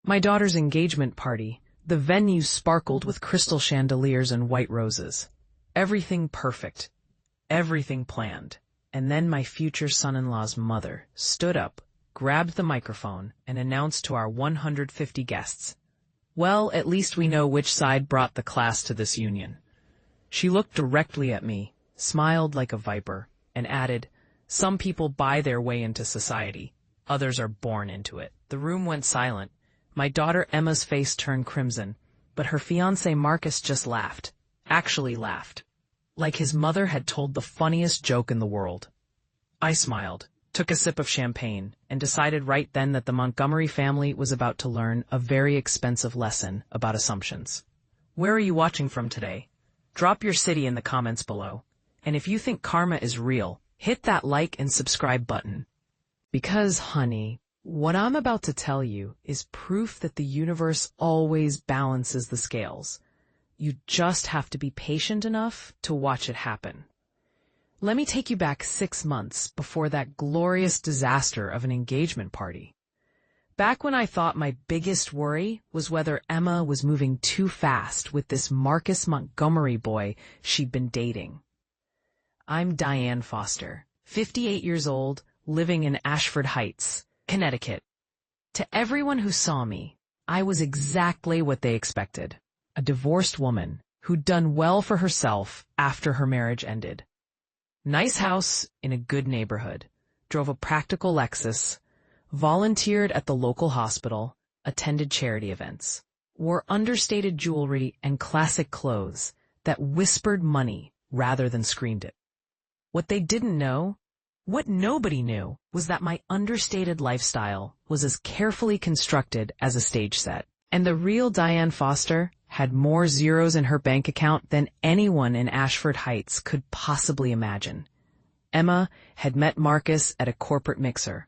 My daughter's engagement party. The venue sparkled with crystal chandeliers and white roses. Everything perfect. Everything planned. And then my future son-in-law's mother stood up, grabbed the microphone, and announced to our 150 guests, "Well, at least we know which side brought the class to this union." She looked directly at me, smiled like a viper, and added, "Some people buy their way into society. Others are born into it." The room went silent. My daughter Emma's face turned crimson, but her fiancé Marcus just laughed. Actually laughed. Like his mother had told the funniest joke in the world. I smiled, took a sip of champagne, and decided right then that the Montgomery family was about to learn a very expensive lesson about assumptions. Where are you watching from today? Drop your city in the comments below. And if you think karma is real, hit that like and subscribe button. Because, honey, what I'm about to tell you is proof that the universe always balances the scales. You just have to be patient enough to watch it happen. Let me take you back 6 months before that glorious disaster of an engagement party. Back when I thought my biggest worry was whether Emma was moving too fast with this Marcus Montgomery boy she'd been dating. I'm Diane Foster, 58 years old, living in Ashford Heights, Connecticut. To everyone who saw me, I was exactly what they expected. A divorced woman who'd done well for herself after her marriage ended. Nice house in a good neighborhood, drove a practical Lexus, volunteered at the local hospital, attended charity events, wore understated jewelry and classic clothes that whispered money rather than screamed it. What they didn't know, what nobody knew, was that my understated lifestyle was as carefully constructed as a stage set. And the real Diane Foster had more zeros in her bank account than anyone in Ashford Heights could possibly imagine. Emma had met Marcus at a corporate mixer.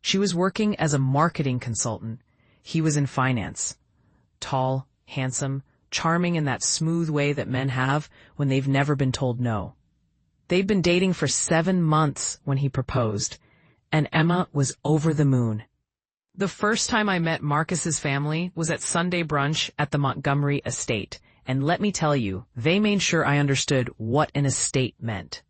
She was working as a marketing consultant. He was in finance. Tall, handsome, charming in that smooth way that men have when they've never been told no. They'd been dating for 7 months when he proposed, and Emma was over the moon. The first time I met Marcus's family was at Sunday brunch at the Montgomery estate, and let me tell you, they made sure I understood what an estate meant.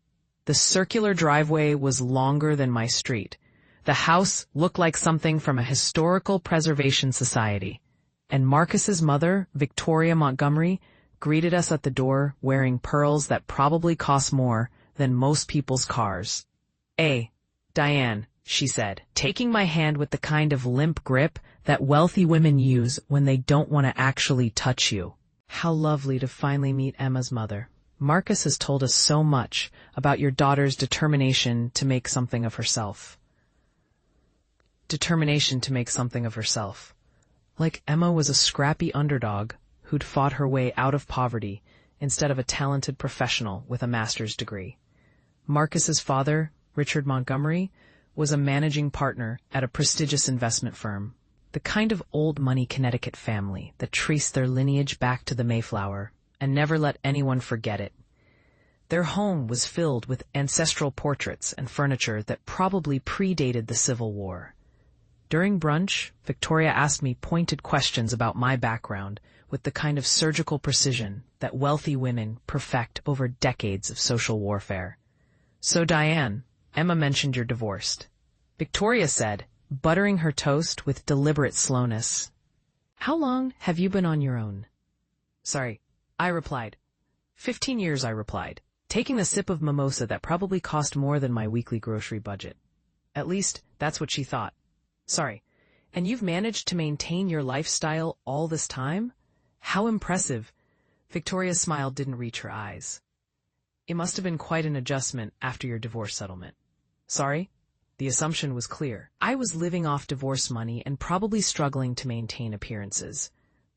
The circular driveway was longer than my street. The house looked like something from a historical preservation society, and Marcus's mother, Victoria Montgomery, greeted us at the door wearing pearls that probably cost more than most people's cars. "Hey, Diane," she said, taking my hand with the kind of limp grip that wealthy women use when they don't want to actually touch you. How lovely to finally meet Emma's mother. Marcus has told us so much about your daughter's determination to make something of herself. Determination to make something of herself. Like Emma was a scrappy underdog who'd fought her way out of poverty instead of a talented professional with a master's degree. Marcus's father, Richard Montgomery, was a managing partner at a prestigious investment firm, the kind of old money Connecticut family that traced their lineage back to the Mayflower and never let anyone forget it. Their home was filled with ancestral portraits and furniture that probably predated the Civil War. During brunch, Victoria asked me pointed questions about my background with the kind of surgical precision that wealthy women perfect over decades of social warfare. "So, Diane, Emma mentioned you're divorced," Victoria said, buttering her toast with deliberate slowness. "How long have you been on your own?" "Sorry," I replied. 15 years, I replied, taking a sip of mimosa that probably cost more than my weekly grocery budget. At least, that's what she thought. "Sorry, and you've managed to maintain your lifestyle all this time? How impressive." Victoria's smile didn't reach her eyes. "It must have been quite an adjustment after your divorce settlement." "Sorry?" The assumption was clear. I was living off divorce money and probably struggling to maintain appearances.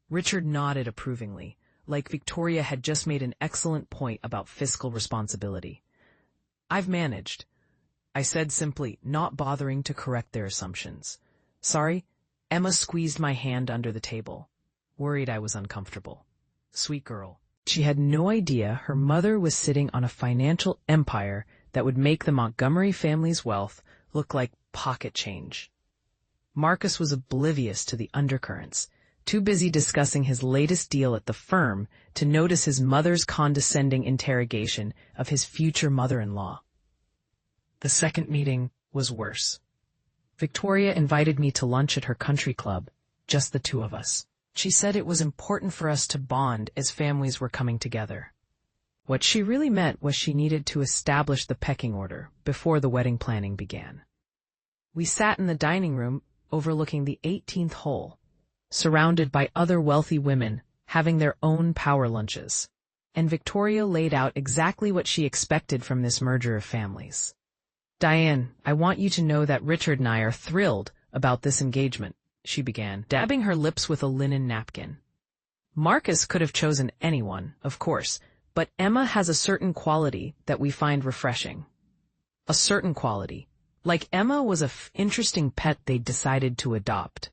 Richard nodded approvingly, like Victoria had just made an excellent point about fiscal responsibility. "I've managed," I said simply, not bothering to correct their assumptions. "Sorry?" Emma squeezed my hand under the table, worried I was uncomfortable. Sweet girl. She had no idea her mother was sitting on a financial empire that would make the Montgomery family's wealth look like pocket change. Marcus was oblivious to the undercurrents, too busy discussing his latest deal at the firm to notice his mother's condescending interrogation of his future mother-in-law. The second meeting was worse. Victoria invited me to lunch at her country club, just the two of us. She said it was important for us to bond as families were coming together. What she really meant was she needed to establish the pecking order before the wedding planning began. We sat in the dining room overlooking the 18th hole, surrounded by other wealthy women having their own power lunches, and Victoria laid out exactly what she expected from this merger of families. "Diane, I want you to know that Richard and I are thrilled about this engagement," she began, dabbing her lips with a linen napkin. "Marcus could have chosen anyone, of course, but Emma has a certain quality that we find refreshing. A certain quality. Like Emma was an interesting pet they decided to adopt.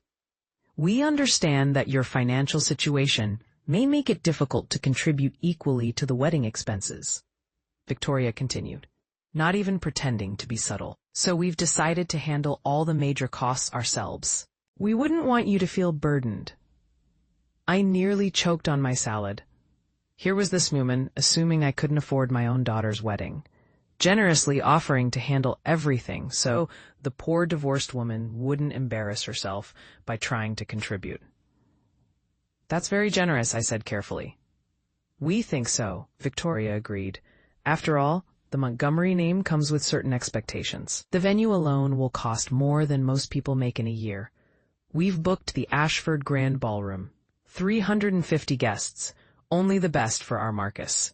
We understand that your financial situation may make it difficult to contribute equally to the wedding expenses," Victoria continued, not even pretending to be subtle. "So we've decided to handle all the major costs ourselves. We wouldn't want you to feel burdened." I nearly choked on my salad. Here was this woman, assuming I couldn't afford my own daughter's wedding, generously offering to handle everything so the poor divorced woman wouldn't embarrass herself by trying to contribute. "That's very generous," I said carefully. "We think so," Victoria agreed. "After all, the Montgomery name comes with certain expectations. The venue alone will cost more than most people make in a year. We've booked the Ashford Grand Ballroom. 350 guests, only the best for our Marcus.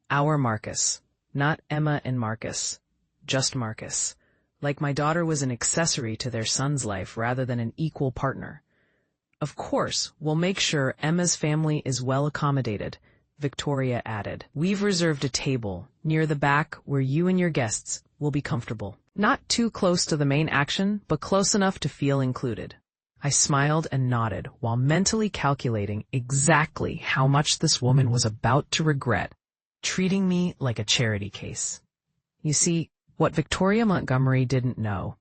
Our Marcus. Not Emma and Marcus, just Marcus. Like my daughter was an accessory to their son's life rather than an equal partner. Of course, we'll make sure Emma's family is well accommodated," Victoria added. "We've reserved a table near the back where you and your guests will be comfortable. Not too close to the main action, but close enough to feel included." I smiled and nodded while mentally calculating exactly how much this woman was about to regret treating me like a charity case. You see, what Victoria Montgomery didn't know,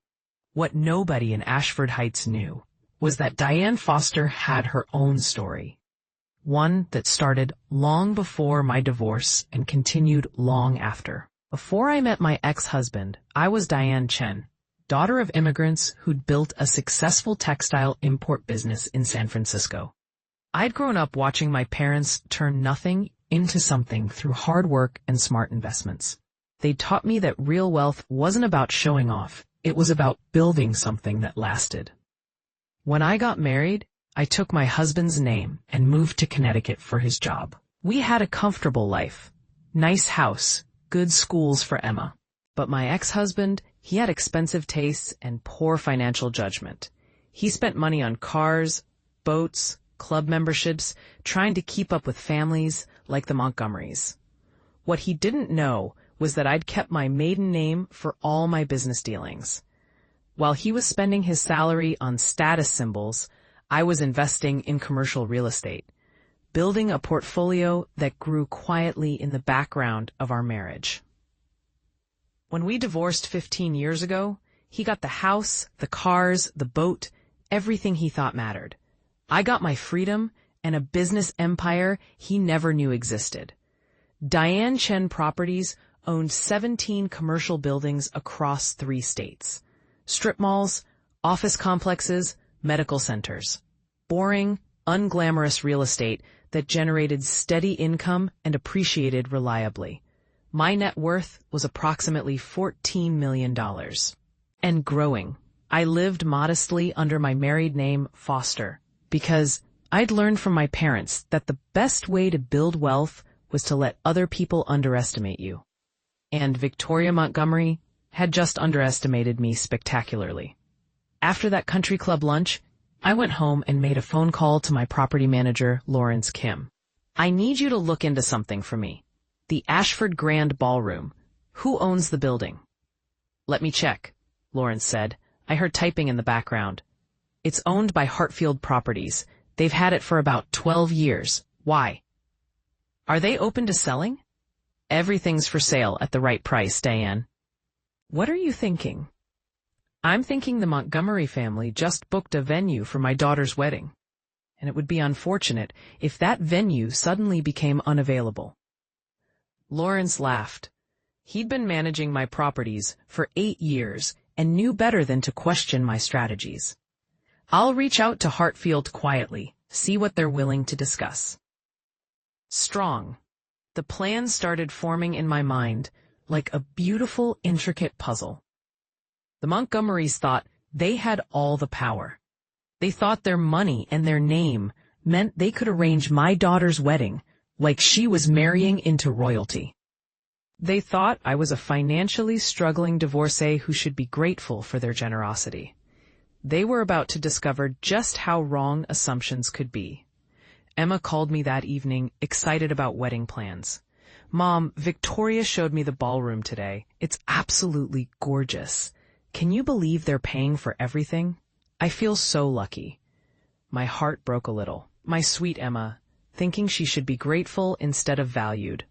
what nobody in Ashford Heights knew, was that Diane Foster had her own story. One that started long before my divorce and continued long after. Before I met my ex-husband, I was Diane Chen, daughter of immigrants who'd built a successful textile import business in San Francisco. I'd grown up watching my parents turn nothing into something through hard work and smart investments. They taught me that real wealth wasn't about showing off, it was about building something that lasted. When I got married, I took my husband's name and moved to Connecticut for his job. We had a comfortable life, nice house, good schools for Emma. But my ex-husband, he had expensive tastes and poor financial judgment. He spent money on cars, boats, club memberships, trying to keep up with families like the Montgomerys. What he didn't know was that I'd kept my maiden name for all my business dealings. While he was spending his salary on status symbols, I was investing in commercial real estate, building a portfolio that grew quietly in the background of our marriage. When we divorced 15 years ago, he got the house, the cars, the boat, everything he thought mattered. I got my freedom and a business empire he never knew existed. Diane Chen Properties owned 17 commercial buildings across 3 states. Strip malls, office complexes, medical centers. Boring, unglamorous real estate that generated steady income and appreciated reliably. My net worth was approximately $14 million. And growing. I lived modestly under my married name, Foster, because I'd learned from my parents that the best way to build wealth was to let other people underestimate you. And Victoria Montgomery had just underestimated me spectacularly. After that country club lunch, I went home and made a phone call to my property manager, Lawrence Kim. "I need you to look into something for me. The Ashford Grand Ballroom. Who owns the building?" "Let me check," Lawrence said. I heard typing in the background. "It's owned by Hartfield Properties. They've had it for about 12 years. Why?" "Are they open to selling?" "Everything's for sale at the right price, Diane." "What are you thinking?" I'm thinking the Montgomery family just booked a venue for my daughter's wedding, and it would be unfortunate if that venue suddenly became unavailable. Lawrence laughed. He'd been managing my properties for 8 years and knew better than to question my strategies. I'll reach out to Hartfield quietly, see what they're willing to discuss. Strong. The plan started forming in my mind like a beautiful, intricate puzzle. The Montgomerys thought they had all the power. They thought their money and their name meant they could arrange my daughter's wedding like she was marrying into royalty. They thought I was a financially struggling divorcee who should be grateful for their generosity. They were about to discover just how wrong assumptions could be. Emma called me that evening, excited about wedding plans. "Mom, Victoria showed me the ballroom today. It's absolutely gorgeous. Can you believe they're paying for everything? I feel so lucky." My heart broke a little. My sweet Emma, thinking she should be grateful instead of valued.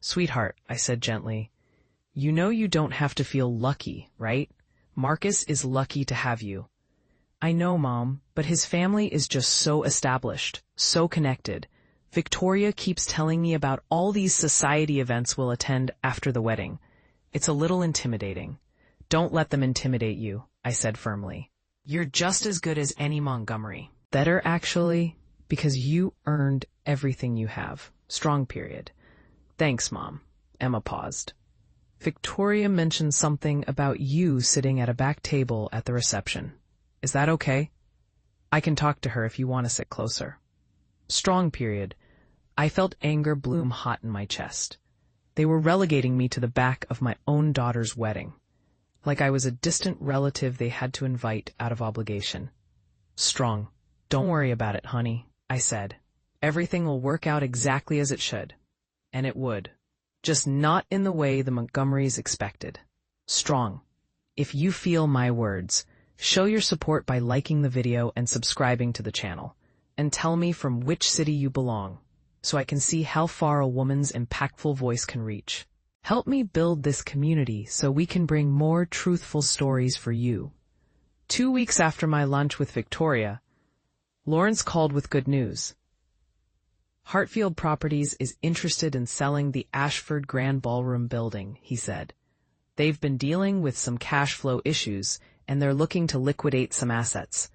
"Sweetheart," I said gently, "you know you don't have to feel lucky, right? Marcus is lucky to have you." "I know, Mom, but his family is just so established, so connected. Victoria keeps telling me about all these society events we'll attend after the wedding. It's a little intimidating." "Don't let them intimidate you," I said firmly. "You're just as good as any Montgomery. Better, actually, because you earned everything you have. Strong period." "Thanks, Mom." Emma paused. "Victoria mentioned something about you sitting at a back table at the reception. Is that okay? I can talk to her if you want to sit closer." Strong period. I felt anger bloom hot in my chest. They were relegating me to the back of my own daughter's wedding, like I was a distant relative they had to invite out of obligation. Strong. "Don't worry about it, honey," I said. "Everything will work out exactly as it should." And it would. Just not in the way the Montgomerys expected. Strong. If you feel my words, show your support by liking the video and subscribing to the channel. And tell me from which city you belong, so I can see how far a woman's impactful voice can reach. Help me build this community so we can bring more truthful stories for you. 2 weeks after my lunch with Victoria, Lawrence called with good news. "Hartfield Properties is interested in selling the Ashford Grand Ballroom building," he said. "They've been dealing with some cash flow issues, and they're looking to liquidate some assets.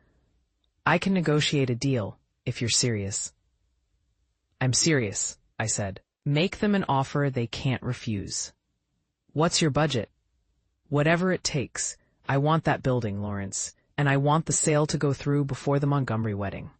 I can negotiate a deal, if you're serious." "I'm serious," I said. "Make them an offer they can't refuse." "What's your budget?" "Whatever it takes. I want that building, Lawrence, and I want the sale to go through before the Montgomery wedding."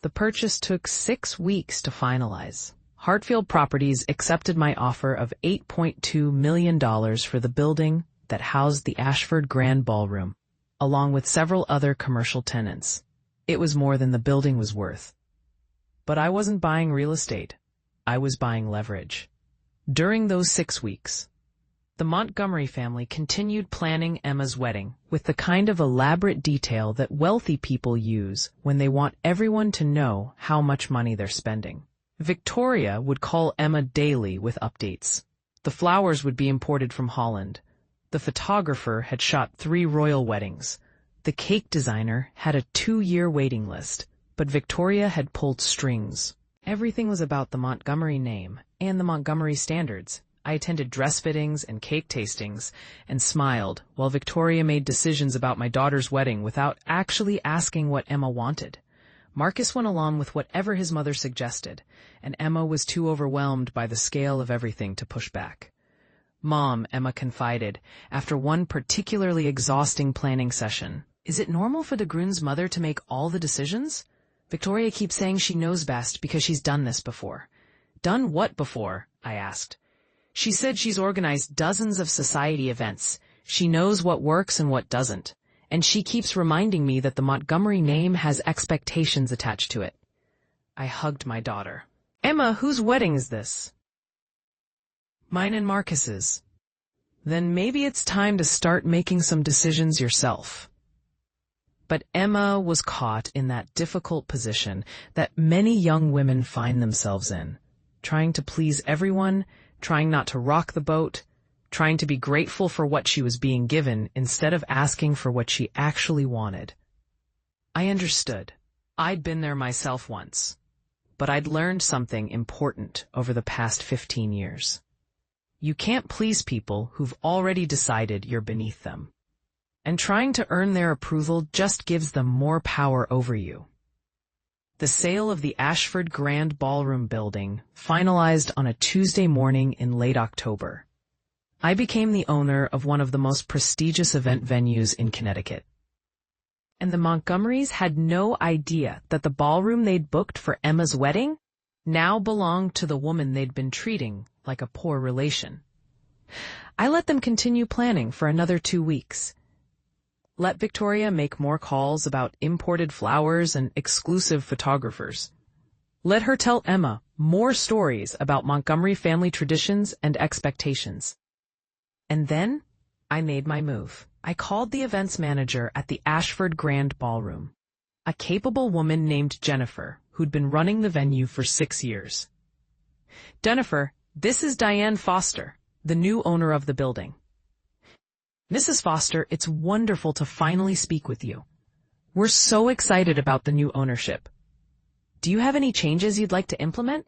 The purchase took 6 weeks to finalize. Hartfield Properties accepted my offer of $8.2 million for the building that housed the Ashford Grand Ballroom, along with several other commercial tenants. It was more than the building was worth. But I wasn't buying real estate. I was buying leverage. During those 6 weeks, the Montgomery family continued planning Emma's wedding with the kind of elaborate detail that wealthy people use when they want everyone to know how much money they're spending. Victoria would call Emma daily with updates. The flowers would be imported from Holland. The photographer had shot 3 royal weddings. The cake designer had a 2-year waiting list, but Victoria had pulled strings. Everything was about the Montgomery name and the Montgomery standards. I attended dress fittings and cake tastings and smiled while Victoria made decisions about my daughter's wedding without actually asking what Emma wanted. Marcus went along with whatever his mother suggested, and Emma was too overwhelmed by the scale of everything to push back. "Mom," Emma confided, after one particularly exhausting planning session, "is it normal for the groom's mother to make all the decisions? Victoria keeps saying she knows best because she's done this before." "Done what before?" I asked. "She said she's organized dozens of society events. She knows what works and what doesn't. And she keeps reminding me that the Montgomery name has expectations attached to it." I hugged my daughter. "Emma, whose wedding is this?" "Mine and Marcus's." "Then maybe it's time to start making some decisions yourself." But Emma was caught in that difficult position that many young women find themselves in, trying to please everyone, trying not to rock the boat, trying to be grateful for what she was being given instead of asking for what she actually wanted. I understood. I'd been there myself once, but I'd learned something important over the past 15 years. You can't please people who've already decided you're beneath them. And trying to earn their approval just gives them more power over you. The sale of the Ashford Grand Ballroom building finalized on a Tuesday morning in late October. I became the owner of one of the most prestigious event venues in Connecticut. And the Montgomerys had no idea that the ballroom they'd booked for Emma's wedding now belonged to the woman they'd been treating like a poor relation. I let them continue planning for another 2 weeks. Let Victoria make more calls about imported flowers and exclusive photographers. Let her tell Emma more stories about Montgomery family traditions and expectations. And then I made my move. I called the events manager at the Ashford Grand Ballroom, a capable woman named Jennifer, who'd been running the venue for 6 years. Jennifer, this is Diane Foster, the new owner of the building. Mrs. Foster, it's wonderful to finally speak with you. We're so excited about the new ownership. Do you have any changes you'd like to implement?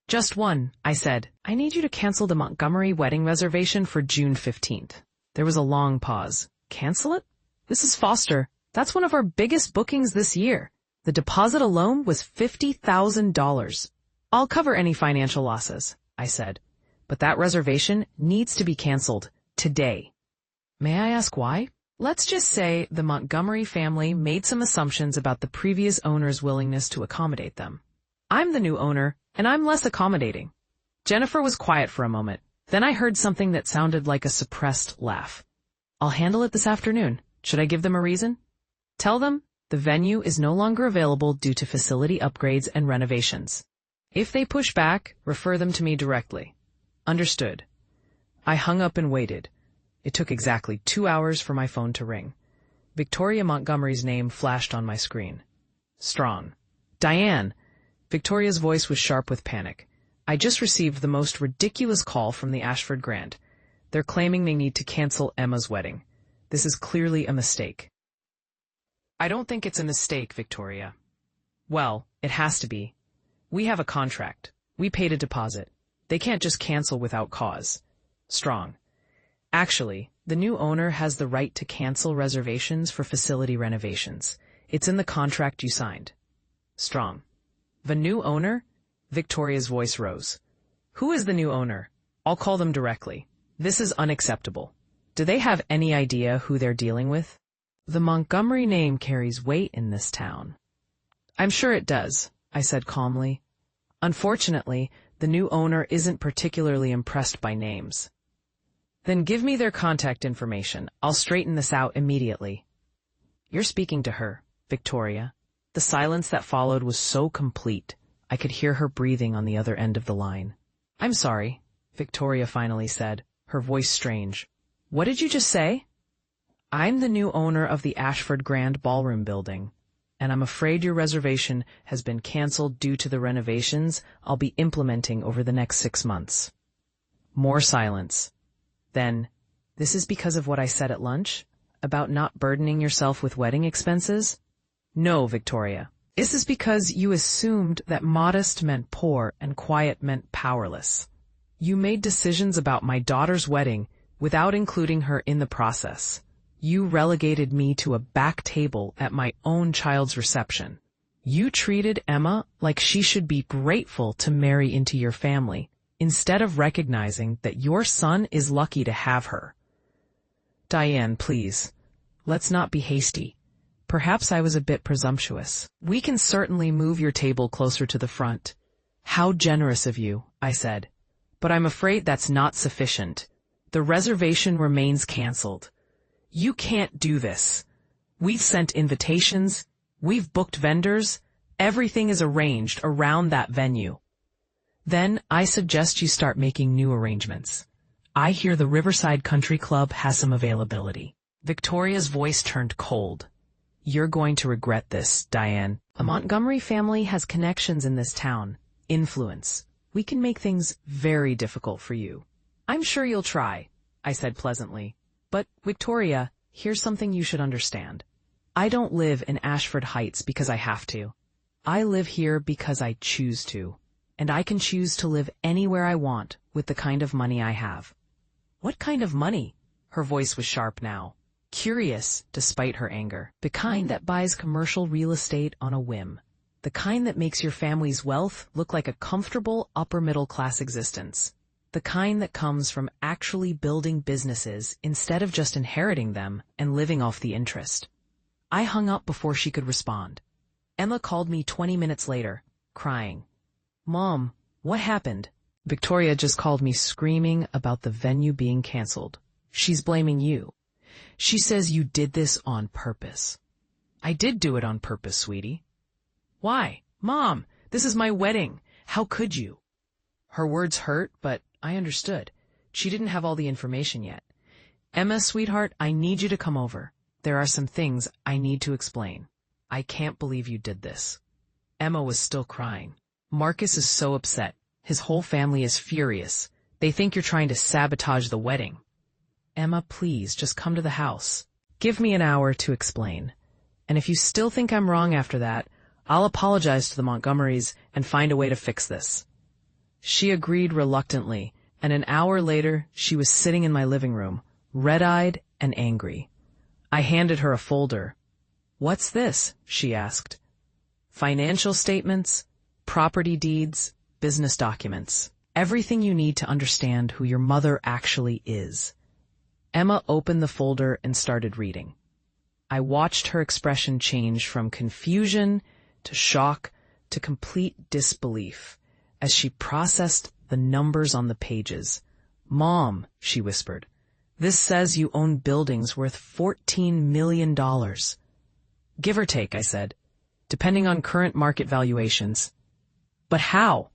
Just one, I said. I need you to cancel the Montgomery wedding reservation for June 15th. There was a long pause. Cancel it? Mrs. Foster, that's one of our biggest bookings this year. The deposit alone was $50,000. I'll cover any financial losses, I said. But that reservation needs to be canceled today. May I ask why? Let's just say the Montgomery family made some assumptions about the previous owner's willingness to accommodate them. I'm the new owner, and I'm less accommodating. Jennifer was quiet for a moment. Then I heard something that sounded like a suppressed laugh. I'll handle it this afternoon. Should I give them a reason? Tell them the venue is no longer available due to facility upgrades and renovations. If they push back, refer them to me directly. Understood. I hung up and waited. It took exactly 2 hours for my phone to ring. Victoria Montgomery's name flashed on my screen. Strong. Diane! Victoria's voice was sharp with panic. I just received the most ridiculous call from the Ashford Grand. They're claiming they need to cancel Emma's wedding. This is clearly a mistake. I don't think it's a mistake, Victoria. Well, it has to be. We have a contract. We paid a deposit. They can't just cancel without cause. Strong. Actually, the new owner has the right to cancel reservations for facility renovations. It's in the contract you signed. Strong. The new owner? Victoria's voice rose. Who is the new owner? I'll call them directly. This is unacceptable. Do they have any idea who they're dealing with? The Montgomery name carries weight in this town. I'm sure it does, I said calmly. Unfortunately, the new owner isn't particularly impressed by names. Then give me their contact information. I'll straighten this out immediately. You're speaking to her, Victoria. The silence that followed was so complete. I could hear her breathing on the other end of the line. I'm sorry, Victoria finally said, her voice strange. What did you just say? I'm the new owner of the Ashford Grand Ballroom building, and I'm afraid your reservation has been canceled due to the renovations I'll be implementing over the next 6 months. More silence. Then, this is because of what I said at lunch, about not burdening yourself with wedding expenses? No, Victoria. This is because you assumed that modest meant poor and quiet meant powerless. You made decisions about my daughter's wedding without including her in the process. You relegated me to a back table at my own child's reception. You treated Emma like she should be grateful to marry into your family, instead of recognizing that your son is lucky to have her. Diane, please, let's not be hasty. Perhaps I was a bit presumptuous. We can certainly move your table closer to the front. How generous of you, I said. But I'm afraid that's not sufficient. The reservation remains canceled. You can't do this. We've sent invitations. We've booked vendors. Everything is arranged around that venue. Then I suggest you start making new arrangements. I hear the Riverside Country Club has some availability. Victoria's voice turned cold. You're going to regret this, Diane. The Montgomery family has connections in this town. Influence. We can make things very difficult for you. I'm sure you'll try, I said pleasantly. But, Victoria, here's something you should understand. I don't live in Ashford Heights because I have to. I live here because I choose to. And I can choose to live anywhere I want with the kind of money I have. What kind of money? Her voice was sharp now, curious despite her anger. The kind that buys commercial real estate on a whim. The kind that makes your family's wealth look like a comfortable upper-middle-class existence. The kind that comes from actually building businesses instead of just inheriting them and living off the interest. I hung up before she could respond. Emma called me 20 minutes later, crying. Mom, what happened? Victoria just called me screaming about the venue being canceled. She's blaming you. She says you did this on purpose. I did do it on purpose, sweetie. Why? Mom, this is my wedding. How could you? Her words hurt, but I understood. She didn't have all the information yet. Emma, sweetheart, I need you to come over. There are some things I need to explain. I can't believe you did this. Emma was still crying. Marcus is so upset. His whole family is furious. They think you're trying to sabotage the wedding. Emma, please, just come to the house. Give me an hour to explain. And if you still think I'm wrong after that, I'll apologize to the Montgomerys and find a way to fix this. She agreed reluctantly, and an hour later, she was sitting in my living room, red-eyed and angry. I handed her a folder. What's this? She asked. Financial statements, property deeds, business documents. Everything you need to understand who your mother actually is. Emma opened the folder and started reading. I watched her expression change from confusion to shock to complete disbelief as she processed the numbers on the pages. Mom, she whispered, this says you own buildings worth $14 million. Give or take, I said, depending on current market valuations. But how?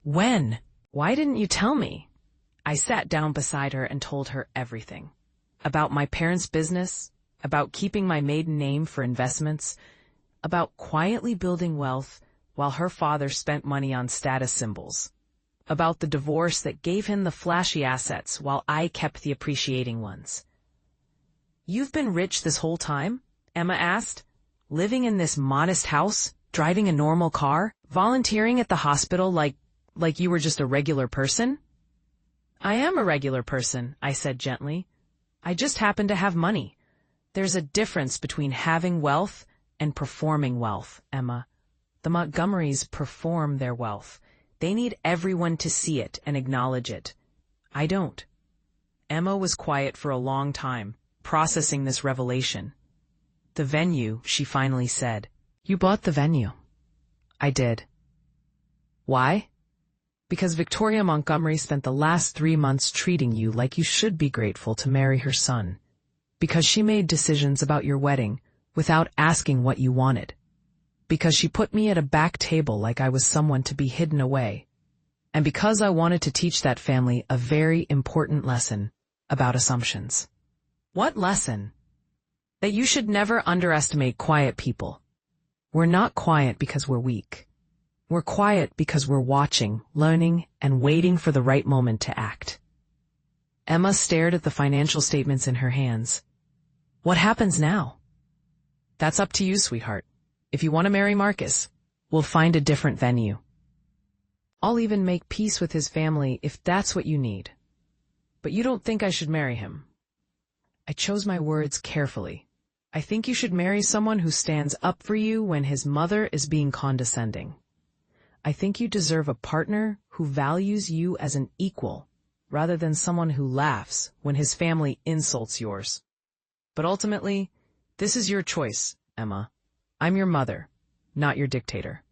When? Why didn't you tell me? I sat down beside her and told her everything. About my parents' business, about keeping my maiden name for investments, about quietly building wealth while her father spent money on status symbols, about the divorce that gave him the flashy assets while I kept the appreciating ones. You've been rich this whole time? Emma asked. Living in this modest house, driving a normal car, volunteering at the hospital like you were just a regular person? I am a regular person, I said gently. I just happen to have money. There's a difference between having wealth and performing wealth, Emma. The Montgomerys perform their wealth. They need everyone to see it and acknowledge it. I don't. Emma was quiet for a long time, processing this revelation. The venue, she finally said. You bought the venue. I did. Why? Because Victoria Montgomery spent the last 3 months treating you like you should be grateful to marry her son. Because she made decisions about your wedding without asking what you wanted. Because she put me at a back table like I was someone to be hidden away. And because I wanted to teach that family a very important lesson about assumptions. What lesson? That you should never underestimate quiet people. We're not quiet because we're weak. We're quiet because we're watching, learning, and waiting for the right moment to act. Emma stared at the financial statements in her hands. What happens now? That's up to you, sweetheart. If you want to marry Marcus, we'll find a different venue. I'll even make peace with his family if that's what you need. But you don't think I should marry him. I chose my words carefully. I think you should marry someone who stands up for you when his mother is being condescending. I think you deserve a partner who values you as an equal, rather than someone who laughs when his family insults yours. But ultimately, this is your choice, Emma. I'm your mother, not your dictator.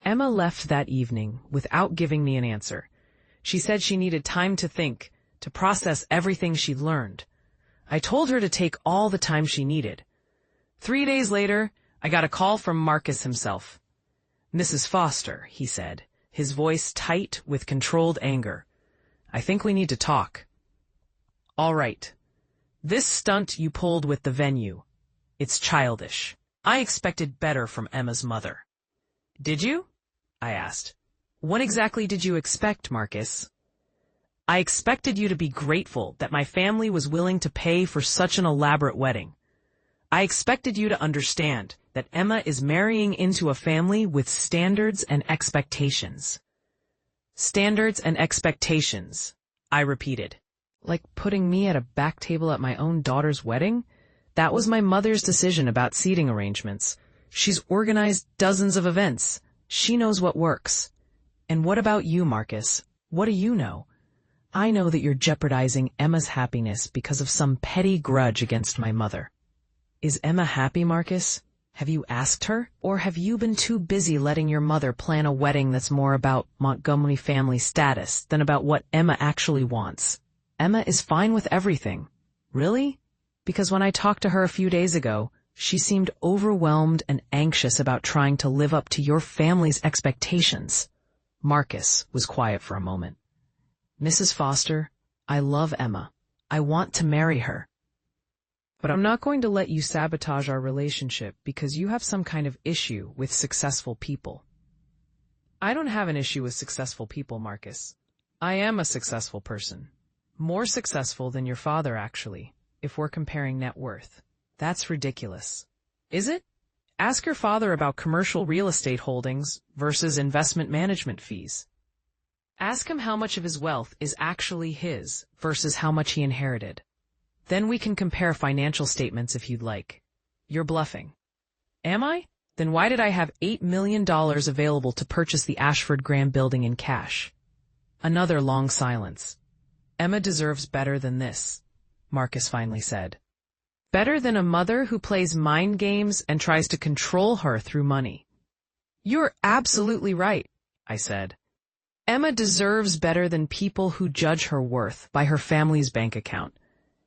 Emma left that evening without giving me an answer. She said she needed time to think, to process everything she'd learned. I told her to take all the time she needed. 3 days later, I got a call from Marcus himself. Mrs. Foster, he said, his voice tight with controlled anger. I think we need to talk. All right. This stunt you pulled with the venue. It's childish. I expected better from Emma's mother. Did you? I asked. What exactly did you expect, Marcus? I expected you to be grateful that my family was willing to pay for such an elaborate wedding. I expected you to understand that Emma is marrying into a family with standards and expectations. Standards and expectations, I repeated. Like putting me at a back table at my own daughter's wedding? That was my mother's decision about seating arrangements. She's organized dozens of events. She knows what works. And what about you, Marcus? What do you know? I know that you're jeopardizing Emma's happiness because of some petty grudge against my mother. Is Emma happy, Marcus? Have you asked her? Or have you been too busy letting your mother plan a wedding that's more about Montgomery family status than about what Emma actually wants? Emma is fine with everything. Really? Because when I talked to her a few days ago, she seemed overwhelmed and anxious about trying to live up to your family's expectations. Marcus was quiet for a moment. Mrs. Foster, I love Emma. I want to marry her. But I'm not going to let you sabotage our relationship because you have some kind of issue with successful people. I don't have an issue with successful people, Marcus. I am a successful person. More successful than your father, actually, if we're comparing net worth. That's ridiculous. Is it? Ask your father about commercial real estate holdings versus investment management fees. Ask him how much of his wealth is actually his versus how much he inherited. Then we can compare financial statements if you'd like. You're bluffing. Am I? Then why did I have $8 million available to purchase the Ashford Graham building in cash? Another long silence. Emma deserves better than this, Marcus finally said. Better than a mother who plays mind games and tries to control her through money. You're absolutely right, I said. Emma deserves better than people who judge her worth by her family's bank account.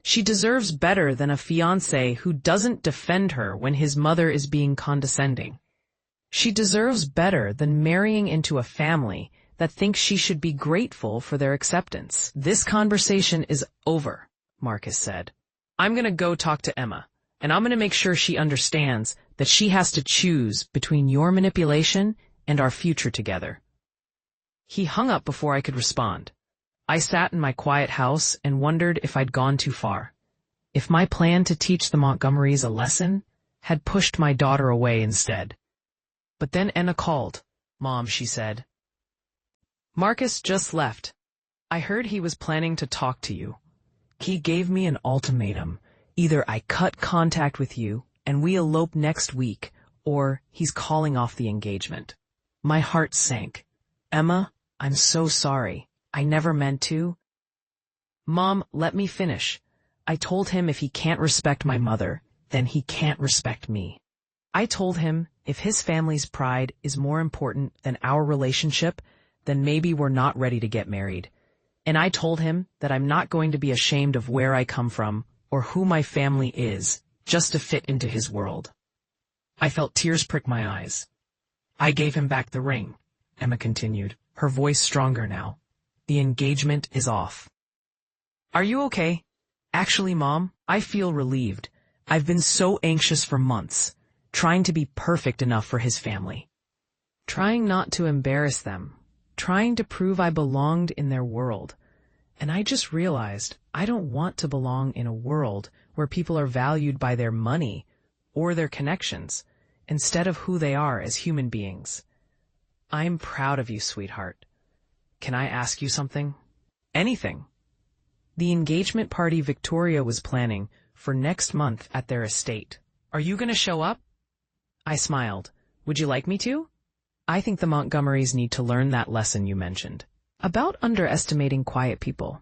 She deserves better than a fiancé who doesn't defend her when his mother is being condescending. She deserves better than marrying into a family that thinks she should be grateful for their acceptance. This conversation is over, Marcus said. I'm going to go talk to Emma, and I'm going to make sure she understands that she has to choose between your manipulation and our future together. He hung up before I could respond. I sat in my quiet house and wondered if I'd gone too far. If my plan to teach the Montgomerys a lesson had pushed my daughter away instead. But then Emma called. Mom, she said. Marcus just left. I heard he was planning to talk to you. He gave me an ultimatum. Either I cut contact with you and we elope next week, or he's calling off the engagement. My heart sank. Emma, I'm so sorry. I never meant to. Mom, let me finish. I told him if he can't respect my mother, then he can't respect me. I told him if his family's pride is more important than our relationship, then maybe we're not ready to get married. And I told him that I'm not going to be ashamed of where I come from or who my family is, just to fit into his world. I felt tears prick my eyes. I gave him back the ring, Emma continued, her voice stronger now. The engagement is off. Are you okay? Actually, Mom, I feel relieved. I've been so anxious for months, trying to be perfect enough for his family. Trying not to embarrass them, trying to prove I belonged in their world. And I just realized I don't want to belong in a world where people are valued by their money or their connections, instead of who they are as human beings. I'm proud of you, sweetheart. Can I ask you something? Anything. The engagement party Victoria was planning for next month at their estate. Are you going to show up? I smiled. Would you like me to? I think the Montgomerys need to learn that lesson you mentioned about underestimating quiet people.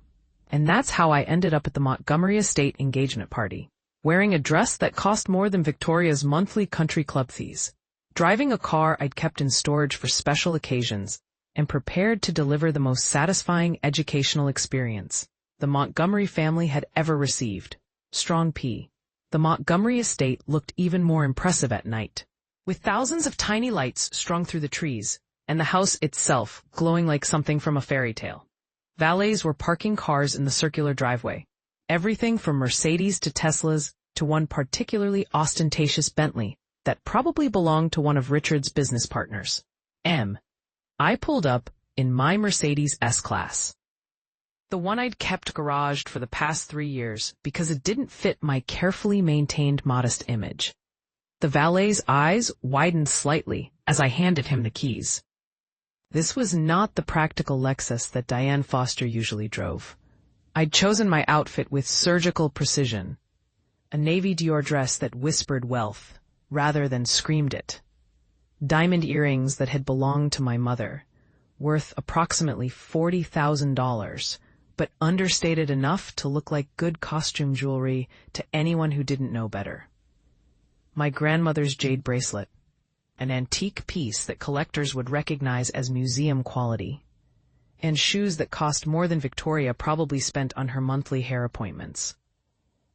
And that's how I ended up at the Montgomery estate engagement party, wearing a dress that cost more than Victoria's monthly country club fees, driving a car I'd kept in storage for special occasions, and prepared to deliver the most satisfying educational experience the Montgomery family had ever received. Strong P. The Montgomery estate looked even more impressive at night, with thousands of tiny lights strung through the trees, and the house itself glowing like something from a fairy tale. Valets were parking cars in the circular driveway, everything from Mercedes to Teslas to one particularly ostentatious Bentley that probably belonged to one of Richard's business partners. I pulled up in my Mercedes S-Class. The one I'd kept garaged for the past 3 years because it didn't fit my carefully maintained modest image. The valet's eyes widened slightly as I handed him the keys. This was not the practical Lexus that Diane Foster usually drove. I'd chosen my outfit with surgical precision, a navy Dior dress that whispered wealth rather than screamed it. Diamond earrings that had belonged to my mother, worth approximately $40,000, but understated enough to look like good costume jewelry to anyone who didn't know better. My grandmother's jade bracelet, an antique piece that collectors would recognize as museum quality, and shoes that cost more than Victoria probably spent on her monthly hair appointments.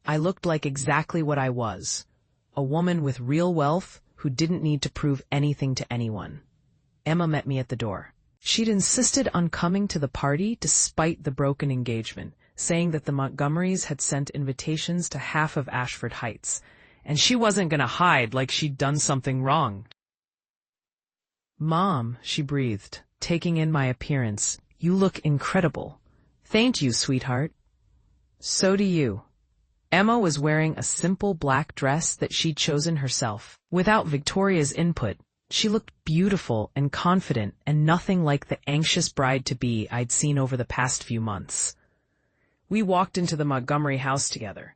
I looked like exactly what I was, a woman with real wealth who didn't need to prove anything to anyone. Emma met me at the door. She'd insisted on coming to the party despite the broken engagement, saying that the Montgomerys had sent invitations to half of Ashford Heights, and she wasn't going to hide like she'd done something wrong. "Mom," she breathed, taking in my appearance, "you look incredible." "Thank you, sweetheart." "So do you." Emma was wearing a simple black dress that she'd chosen herself. Without Victoria's input, she looked beautiful and confident and nothing like the anxious bride-to-be I'd seen over the past few months. We walked into the Montgomery house together,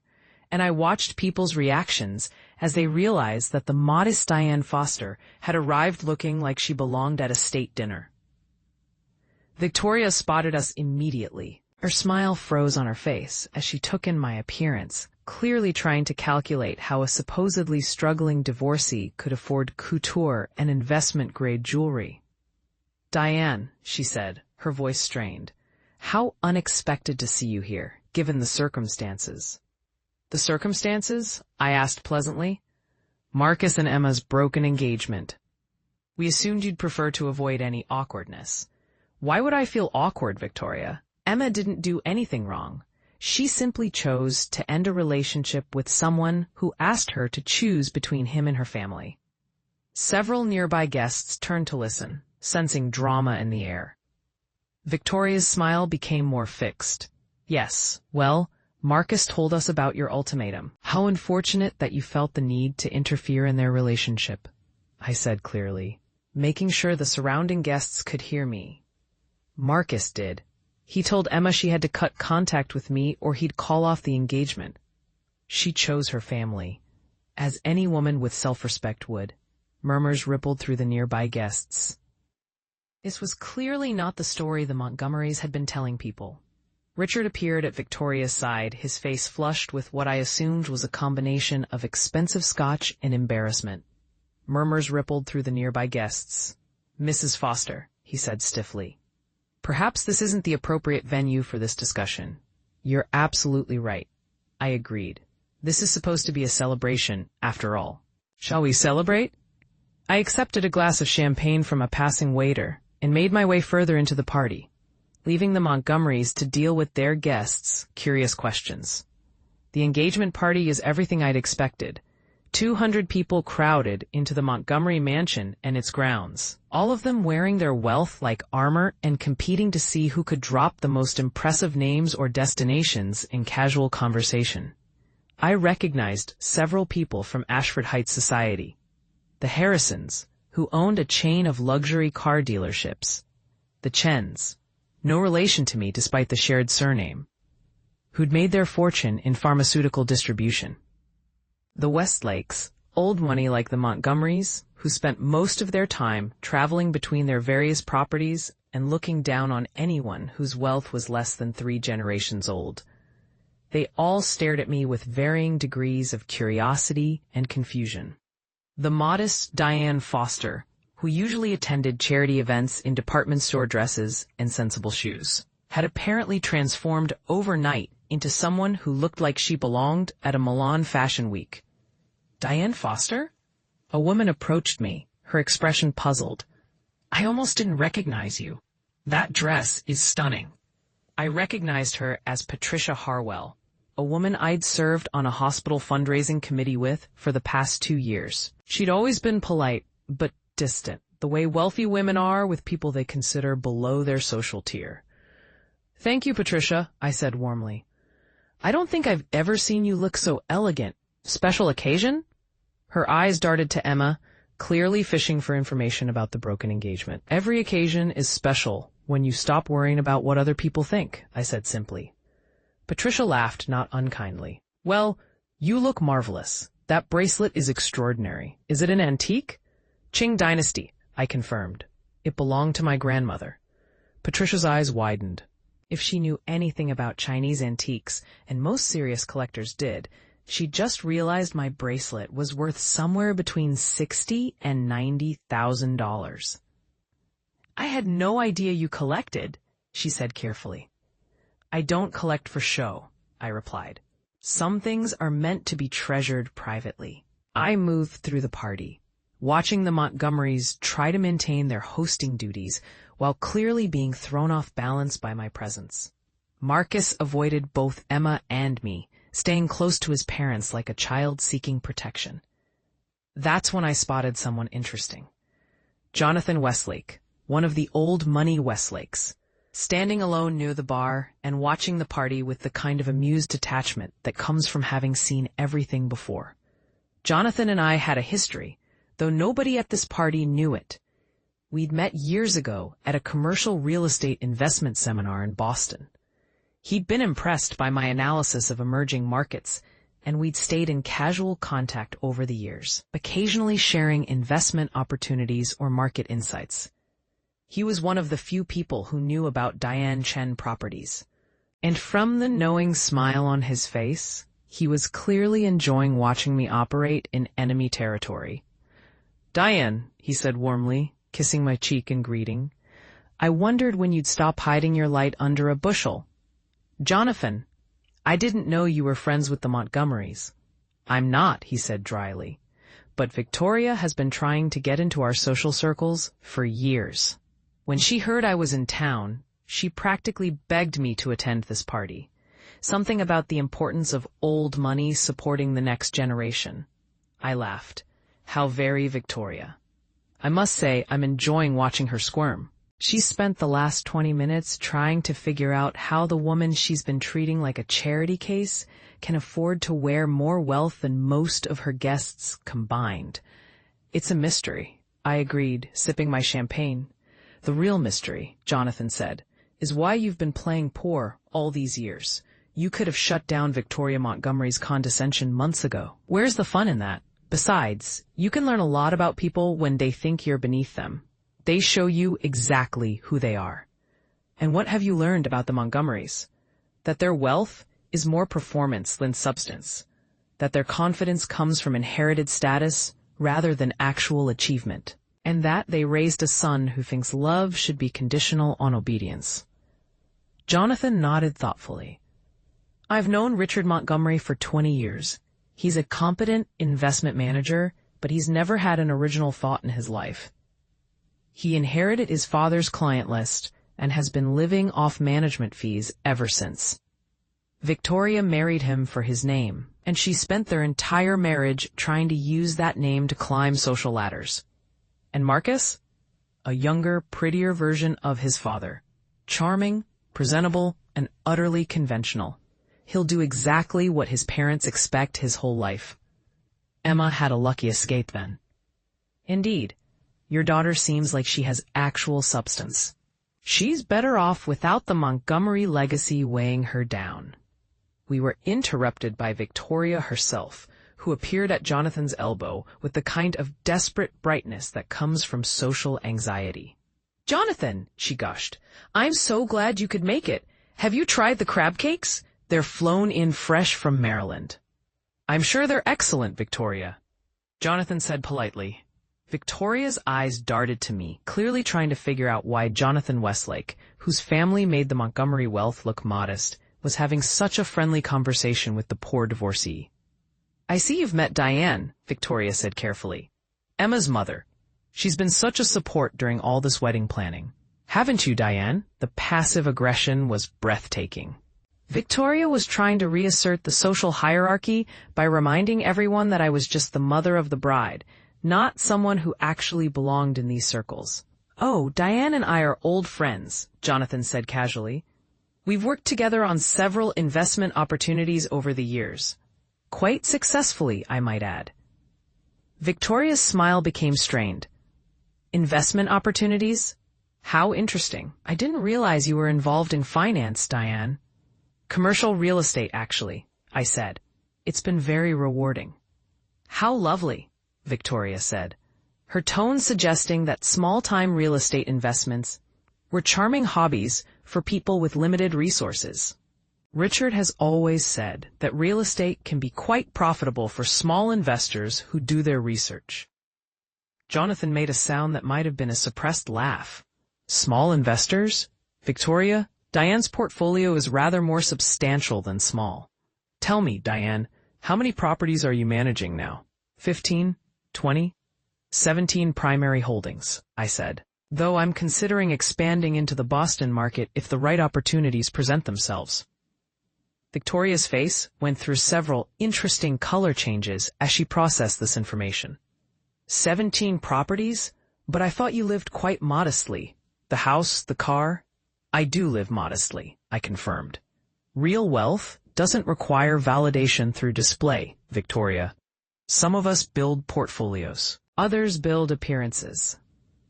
and I watched people's reactions as they realized that the modest Diane Foster had arrived looking like she belonged at a state dinner. Victoria spotted us immediately. Her smile froze on her face as she took in my appearance, clearly trying to calculate how a supposedly struggling divorcee could afford couture and investment-grade jewelry. "Diane," she said, her voice strained, "how unexpected to see you here, given the circumstances." "The circumstances?" I asked pleasantly. "Marcus and Emma's broken engagement. We assumed you'd prefer to avoid any awkwardness." "Why would I feel awkward, Victoria? Emma didn't do anything wrong. She simply chose to end a relationship with someone who asked her to choose between him and her family." Several nearby guests turned to listen, sensing drama in the air. Victoria's smile became more fixed. "Yes, well, Marcus told us about your ultimatum. How unfortunate that you felt the need to interfere in their relationship," I said clearly, making sure the surrounding guests could hear me. "Marcus did. He told Emma she had to cut contact with me or he'd call off the engagement. She chose her family, as any woman with self-respect would." Murmurs rippled through the nearby guests. This was clearly not the story the Montgomerys had been telling people. Richard appeared at Victoria's side, his face flushed with what I assumed was a combination of expensive scotch and embarrassment. Murmurs rippled through the nearby guests. "Mrs. Foster," he said stiffly, "perhaps this isn't the appropriate venue for this discussion." "You're absolutely right," I agreed. "This is supposed to be a celebration, after all." "Shall we celebrate?" I accepted a glass of champagne from a passing waiter and made my way further into the party, leaving the Montgomerys to deal with their guests' curious questions. The engagement party is everything I'd expected. 200 people crowded into the Montgomery mansion and its grounds, all of them wearing their wealth like armor and competing to see who could drop the most impressive names or destinations in casual conversation. I recognized several people from Ashford Heights society. The Harrisons, who owned a chain of luxury car dealerships. The Chens, no relation to me despite the shared surname, who'd made their fortune in pharmaceutical distribution. The Westlakes, old money like the Montgomerys, who spent most of their time traveling between their various properties and looking down on anyone whose wealth was less than 3 generations old. They all stared at me with varying degrees of curiosity and confusion. The modest Diane Foster, who usually attended charity events in department store dresses and sensible shoes, had apparently transformed overnight into someone who looked like she belonged at a Milan Fashion Week. "Diane Foster?" A woman approached me, her expression puzzled. "I almost didn't recognize you. That dress is stunning." I recognized her as Patricia Harwell, a woman I'd served on a hospital fundraising committee with for the past 2 years. She'd always been polite, but distant, the way wealthy women are with people they consider below their social tier. Thank you, Patricia, I said warmly. I don't think I've ever seen you look so elegant. Special occasion? Her eyes darted to Emma, clearly fishing for information about the broken engagement. Every occasion is special when you stop worrying about what other people think, I said simply. Patricia laughed, not unkindly. Well, you look marvelous. That bracelet is extraordinary. Is it an antique? Qing Dynasty, I confirmed. It belonged to my grandmother. Patricia's eyes widened. If she knew anything about Chinese antiques, and most serious collectors did, she just realized my bracelet was worth somewhere between $60,000 and $90,000. I had no idea you collected, she said carefully. I don't collect for show, I replied. Some things are meant to be treasured privately. I moved through the party, watching the Montgomerys try to maintain their hosting duties while clearly being thrown off balance by my presence. Marcus avoided both Emma and me, staying close to his parents like a child seeking protection. That's when I spotted someone interesting. Jonathan Westlake, one of the old money Westlakes, standing alone near the bar and watching the party with the kind of amused detachment that comes from having seen everything before. Jonathan and I had a history, though nobody at this party knew it. We'd met years ago at a commercial real estate investment seminar in Boston. He'd been impressed by my analysis of emerging markets, and we'd stayed in casual contact over the years, occasionally sharing investment opportunities or market insights. He was one of the few people who knew about Diane Chen Properties. And from the knowing smile on his face, he was clearly enjoying watching me operate in enemy territory. Diane, he said warmly, kissing my cheek in greeting, I wondered when you'd stop hiding your light under a bushel. Jonathan, I didn't know you were friends with the Montgomerys. I'm not, he said dryly, but Victoria has been trying to get into our social circles for years. When she heard I was in town, she practically begged me to attend this party. Something about the importance of old money supporting the next generation. I laughed. How very Victoria. I must say I'm enjoying watching her squirm. She spent the last 20 minutes trying to figure out how the woman she's been treating like a charity case can afford to wear more wealth than most of her guests combined. It's a mystery, I agreed, sipping my champagne. The real mystery, Jonathan said, is why you've been playing poor all these years. You could have shut down Victoria Montgomery's condescension months ago. Where's the fun in that? Besides, you can learn a lot about people when they think you're beneath them. They show you exactly who they are. And what have you learned about the Montgomerys? That their wealth is more performance than substance. That their confidence comes from inherited status rather than actual achievement. And that they raised a son who thinks love should be conditional on obedience. Jonathan nodded thoughtfully. I've known Richard Montgomery for 20 years. He's a competent investment manager, but he's never had an original thought in his life. He inherited his father's client list and has been living off management fees ever since. Victoria married him for his name, and she spent their entire marriage trying to use that name to climb social ladders. And Marcus? A younger, prettier version of his father. Charming, presentable, and utterly conventional. He'll do exactly what his parents expect his whole life. Emma had a lucky escape then. Indeed, your daughter seems like she has actual substance. She's better off without the Montgomery legacy weighing her down. We were interrupted by Victoria herself, who appeared at Jonathan's elbow with the kind of desperate brightness that comes from social anxiety. Jonathan, she gushed, I'm so glad you could make it. Have you tried the crab cakes? They're flown in fresh from Maryland. I'm sure they're excellent, Victoria, Jonathan said politely. Victoria's eyes darted to me, clearly trying to figure out why Jonathan Westlake, whose family made the Montgomery wealth look modest, was having such a friendly conversation with the poor divorcee. I see you've met Diane, Victoria said carefully. Emma's mother. She's been such a support during all this wedding planning. Haven't you, Diane? The passive aggression was breathtaking. Victoria was trying to reassert the social hierarchy by reminding everyone that I was just the mother of the bride, not someone who actually belonged in these circles. Oh, Diane and I are old friends, Jonathan said casually. We've worked together on several investment opportunities over the years. Quite successfully, I might add. Victoria's smile became strained. Investment opportunities? How interesting. I didn't realize you were involved in finance, Diane. Commercial real estate, actually, I said. It's been very rewarding. How lovely, Victoria said, her tone suggesting that small-time real estate investments were charming hobbies for people with limited resources. Richard has always said that real estate can be quite profitable for small investors who do their research. Jonathan made a sound that might have been a suppressed laugh. Small investors? Victoria, Diane's portfolio is rather more substantial than small. Tell me, Diane, how many properties are you managing now? 15? 20? 17 primary holdings, I said, though I'm considering expanding into the Boston market if the right opportunities present themselves. Victoria's face went through several interesting color changes as she processed this information. 17 properties? But I thought you lived quite modestly. The house, the car? I do live modestly, I confirmed. Real wealth doesn't require validation through display, Victoria. Some of us build portfolios. Others build appearances.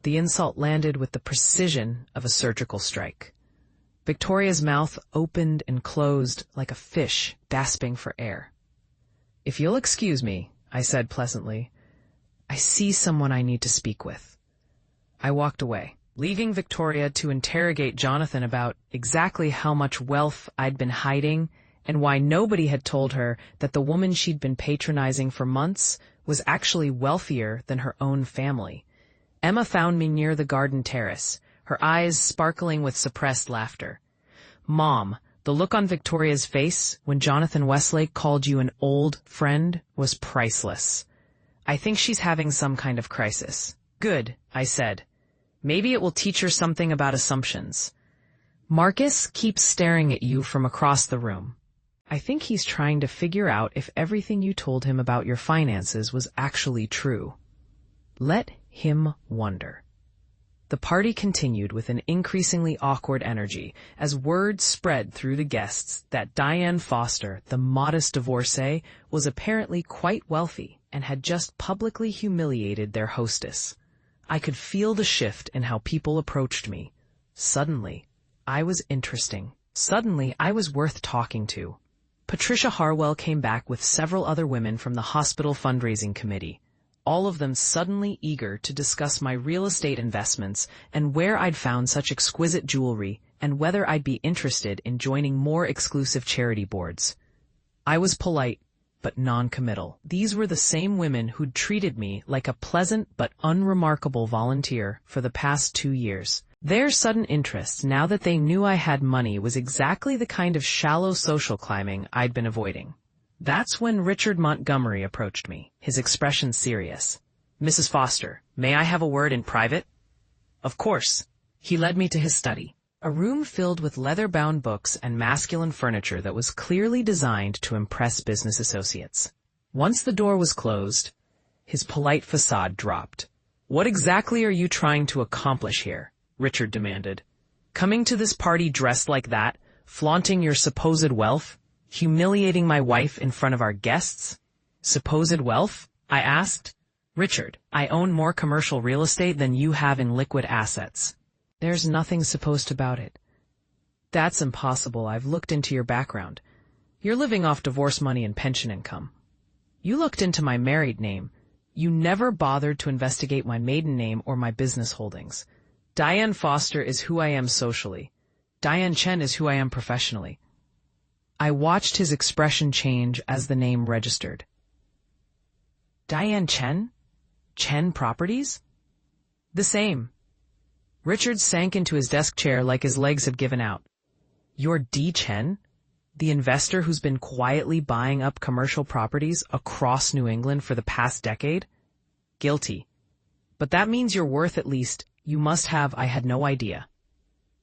The insult landed with the precision of a surgical strike. Victoria's mouth opened and closed like a fish gasping for air. If you'll excuse me, I said pleasantly, I see someone I need to speak with. I walked away, leaving Victoria to interrogate Jonathan about exactly how much wealth I'd been hiding and why nobody had told her that the woman she'd been patronizing for months was actually wealthier than her own family. Emma found me near the garden terrace, her eyes sparkling with suppressed laughter. Mom, the look on Victoria's face when Jonathan Westlake called you an old friend was priceless. I think she's having some kind of crisis. Good, I said. Maybe it will teach her something about assumptions. Marcus keeps staring at you from across the room. I think he's trying to figure out if everything you told him about your finances was actually true. Let him wonder. The party continued with an increasingly awkward energy as word spread through the guests that Diane Foster, the modest divorcee, was apparently quite wealthy and had just publicly humiliated their hostess. I could feel the shift in how people approached me. Suddenly, I was interesting. Suddenly, I was worth talking to. Patricia Harwell came back with several other women from the hospital fundraising committee, all of them suddenly eager to discuss my real estate investments and where I'd found such exquisite jewelry and whether I'd be interested in joining more exclusive charity boards. I was polite, but non-committal. These were the same women who'd treated me like a pleasant but unremarkable volunteer for the past 2 years. Their sudden interest, now that they knew I had money, was exactly the kind of shallow social climbing I'd been avoiding. That's when Richard Montgomery approached me, his expression serious. Mrs. Foster, may I have a word in private? Of course. He led me to his study, a room filled with leather-bound books and masculine furniture that was clearly designed to impress business associates. Once the door was closed, his polite facade dropped. What exactly are you trying to accomplish here? Richard demanded. Coming to this party dressed like that, flaunting your supposed wealth? Humiliating my wife in front of our guests? Supposed wealth? I asked. Richard, I own more commercial real estate than you have in liquid assets. There's nothing supposed about it. That's impossible. I've looked into your background. You're living off divorce money and pension income. You looked into my married name. You never bothered to investigate my maiden name or my business holdings. Diane Foster is who I am socially. Diane Chen is who I am professionally. I watched his expression change as the name registered. Diane Chen? Chen Properties? The same. Richard sank into his desk chair like his legs had given out. You're D. Chen? The investor who's been quietly buying up commercial properties across New England for the past decade? Guilty. But that means you're worth at least, you must have. I had no idea.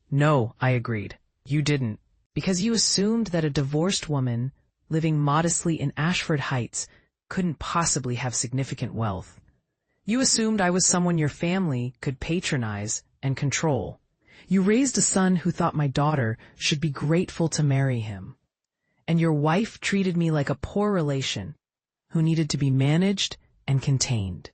No, I agreed. You didn't. Because you assumed that a divorced woman living modestly in Ashford Heights couldn't possibly have significant wealth. You assumed I was someone your family could patronize and control. You raised a son who thought my daughter should be grateful to marry him. And your wife treated me like a poor relation who needed to be managed and contained.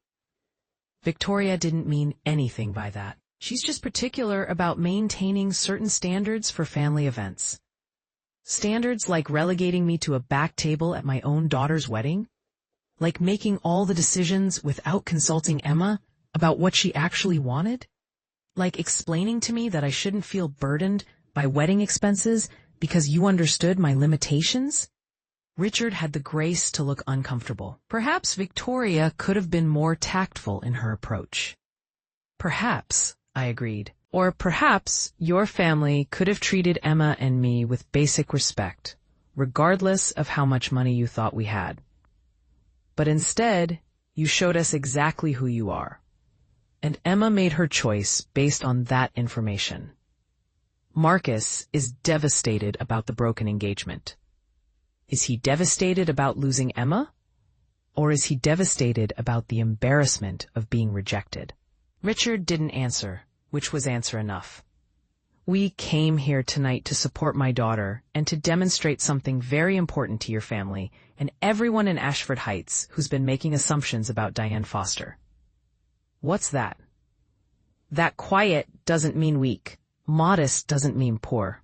Victoria didn't mean anything by that. She's just particular about maintaining certain standards for family events. Standards like relegating me to a back table at my own daughter's wedding? Like making all the decisions without consulting Emma about what she actually wanted? Like explaining to me that I shouldn't feel burdened by wedding expenses because you understood my limitations? Richard had the grace to look uncomfortable. Perhaps Victoria could have been more tactful in her approach. Perhaps, I agreed. Or perhaps your family could have treated Emma and me with basic respect, regardless of how much money you thought we had. But instead, you showed us exactly who you are. And Emma made her choice based on that information. Marcus is devastated about the broken engagement. Is he devastated about losing Emma? Or is he devastated about the embarrassment of being rejected? Richard didn't answer, which was answer enough. We came here tonight to support my daughter and to demonstrate something very important to your family and everyone in Ashford Heights who's been making assumptions about Diane Foster. What's that? That quiet doesn't mean weak. Modest doesn't mean poor.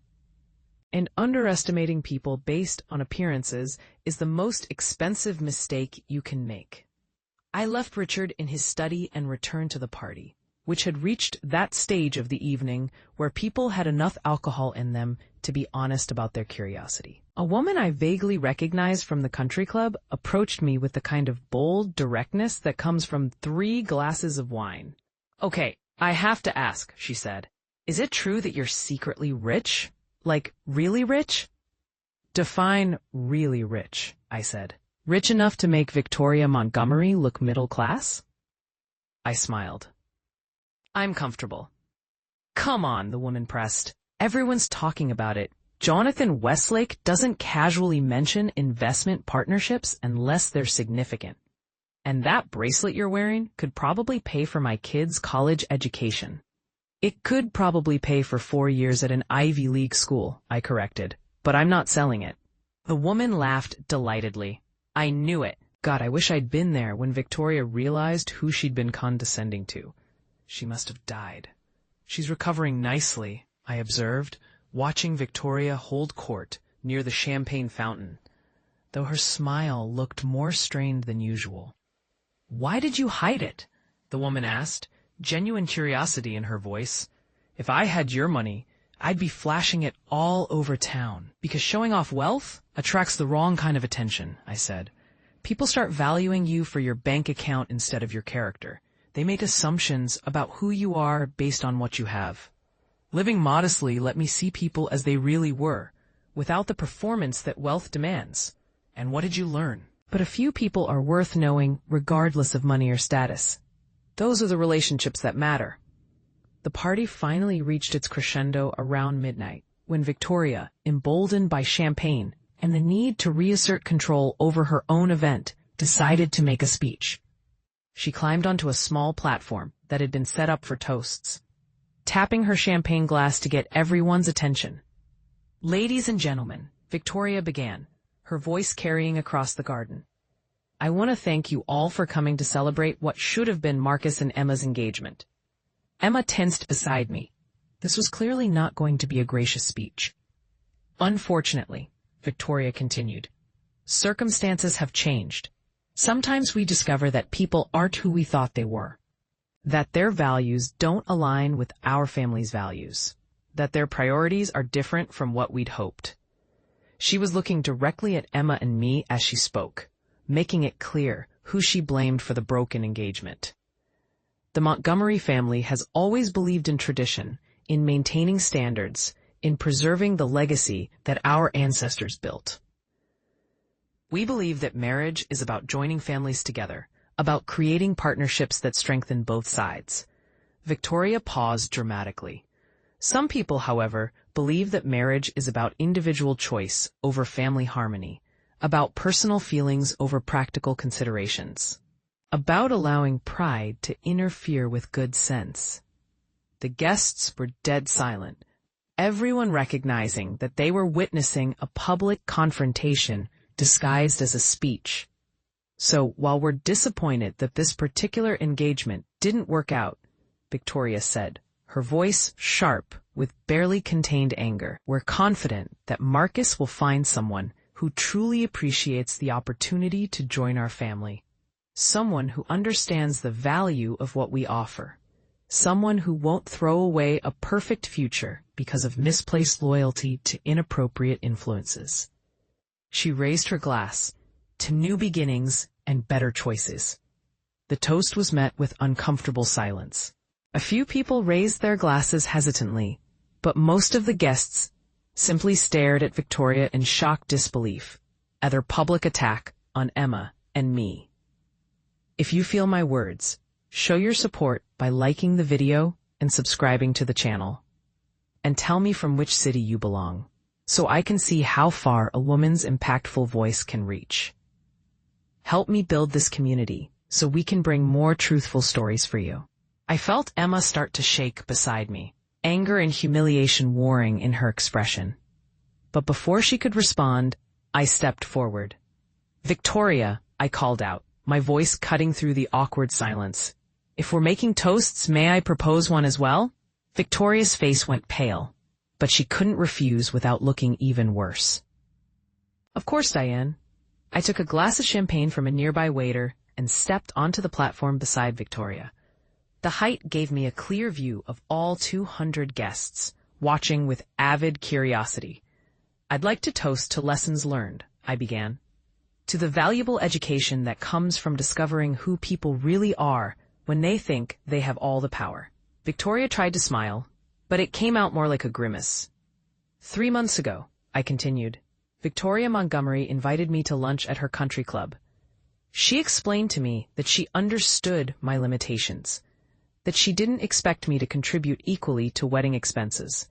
And underestimating people based on appearances is the most expensive mistake you can make. I left Richard in his study and returned to the party, which had reached that stage of the evening where people had enough alcohol in them to be honest about their curiosity. A woman I vaguely recognized from the country club approached me with the kind of bold directness that comes from 3 glasses of wine. "Okay, I have to ask," she said. "Is it true that you're secretly rich? Like, really rich?" "Define really rich," I said. "Rich enough to make Victoria Montgomery look middle class?" I smiled. "I'm comfortable." "Come on," the woman pressed. "Everyone's talking about it. Jonathan Westlake doesn't casually mention investment partnerships unless they're significant. And that bracelet you're wearing could probably pay for my kid's college education." "It could probably pay for 4 years at an Ivy League school," I corrected, "but I'm not selling it." The woman laughed delightedly. "I knew it. God, I wish I'd been there when Victoria realized who she'd been condescending to. She must have died." "She's recovering nicely," I observed, watching Victoria hold court near the champagne fountain, though her smile looked more strained than usual. "Why did you hide it?" the woman asked, genuine curiosity in her voice. "If I had your money, I'd be flashing it all over town." "Because showing off wealth attracts the wrong kind of attention," I said. "People start valuing you for your bank account instead of your character. They make assumptions about who you are based on what you have. Living modestly let me see people as they really were, without the performance that wealth demands. And what did you learn? But a few people are worth knowing regardless of money or status. Those are the relationships that matter." The party finally reached its crescendo around midnight, when Victoria, emboldened by champagne and the need to reassert control over her own event, decided to make a speech. She climbed onto a small platform that had been set up for toasts, tapping her champagne glass to get everyone's attention. "Ladies and gentlemen," Victoria began, her voice carrying across the garden. "I want to thank you all for coming to celebrate what should have been Marcus and Emma's engagement." Emma tensed beside me. This was clearly not going to be a gracious speech. "Unfortunately," Victoria continued, "circumstances have changed. Sometimes we discover that people aren't who we thought they were, that their values don't align with our family's values, that their priorities are different from what we'd hoped." She was looking directly at Emma and me as she spoke, making it clear who she blamed for the broken engagement. The Montgomery family has always believed in tradition, in maintaining standards, in preserving the legacy that our ancestors built. "We believe that marriage is about joining families together, about creating partnerships that strengthen both sides." Victoria paused dramatically. "Some people, however, believe that marriage is about individual choice over family harmony, about personal feelings over practical considerations, about allowing pride to interfere with good sense." The guests were dead silent, everyone recognizing that they were witnessing a public confrontation disguised as a speech. So, while we're disappointed that this particular engagement didn't work out, Victoria said, her voice sharp with barely contained anger, we're confident that Marcus will find someone who truly appreciates the opportunity to join our family. Someone who understands the value of what we offer. Someone who won't throw away a perfect future because of misplaced loyalty to inappropriate influences. She raised her glass to new beginnings and better choices. The toast was met with uncomfortable silence. A few people raised their glasses hesitantly, but most of the guests simply stared at Victoria in shocked disbelief at her public attack on Emma and me. If you feel my words, show your support by liking the video and subscribing to the channel. And tell me from which city you belong, so I can see how far a woman's impactful voice can reach. Help me build this community so we can bring more truthful stories for you. I felt Emma start to shake beside me, anger and humiliation warring in her expression. But before she could respond, I stepped forward. "Victoria," I called out, my voice cutting through the awkward silence. "If we're making toasts, may I propose one as well?" Victoria's face went pale, but she couldn't refuse without looking even worse. "Of course, Diane." I took a glass of champagne from a nearby waiter and stepped onto the platform beside Victoria. The height gave me a clear view of all 200 guests, watching with avid curiosity. "I'd like to toast to lessons learned," I began. "To the valuable education that comes from discovering who people really are when they think they have all the power." Victoria tried to smile, but it came out more like a grimace. 3 months ago," I continued, "Victoria Montgomery invited me to lunch at her country club. She explained to me that she understood my limitations, that she didn't expect me to contribute equally to wedding expenses,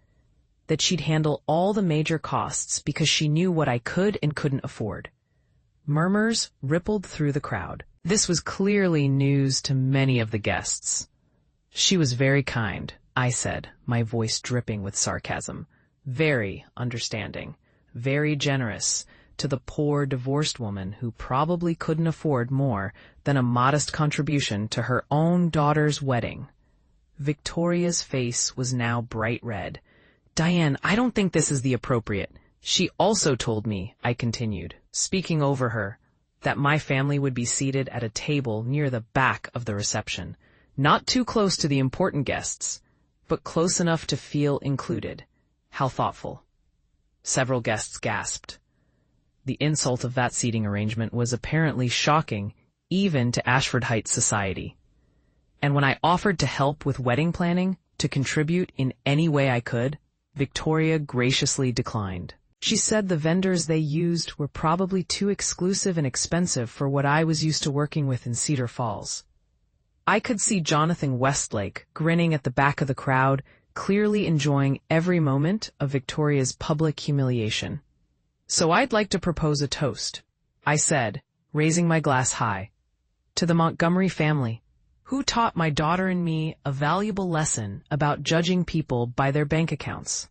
that she'd handle all the major costs because she knew what I could and couldn't afford." Murmurs rippled through the crowd. This was clearly news to many of the guests. "She was very kind," I said, my voice dripping with sarcasm. "Very understanding, very generous to the poor divorced woman who probably couldn't afford more than a modest contribution to her own daughter's wedding." Victoria's face was now bright red. "Diane, I don't think this is the appropriate." "She also told me," I continued, speaking over her, "that my family would be seated at a table near the back of the reception, not too close to the important guests, but close enough to feel included." How thoughtful. Several guests gasped. The insult of that seating arrangement was apparently shocking even to Ashford Heights society. And when I offered to help with wedding planning, to contribute in any way I could, Victoria graciously declined. She said the vendors they used were probably too exclusive and expensive for what I was used to working with in Cedar Falls. I could see Jonathan Westlake grinning at the back of the crowd, clearly enjoying every moment of Victoria's public humiliation. "So I'd like to propose a toast," I said, raising my glass high, "to the Montgomery family, who taught my daughter and me a valuable lesson about judging people by their bank accounts,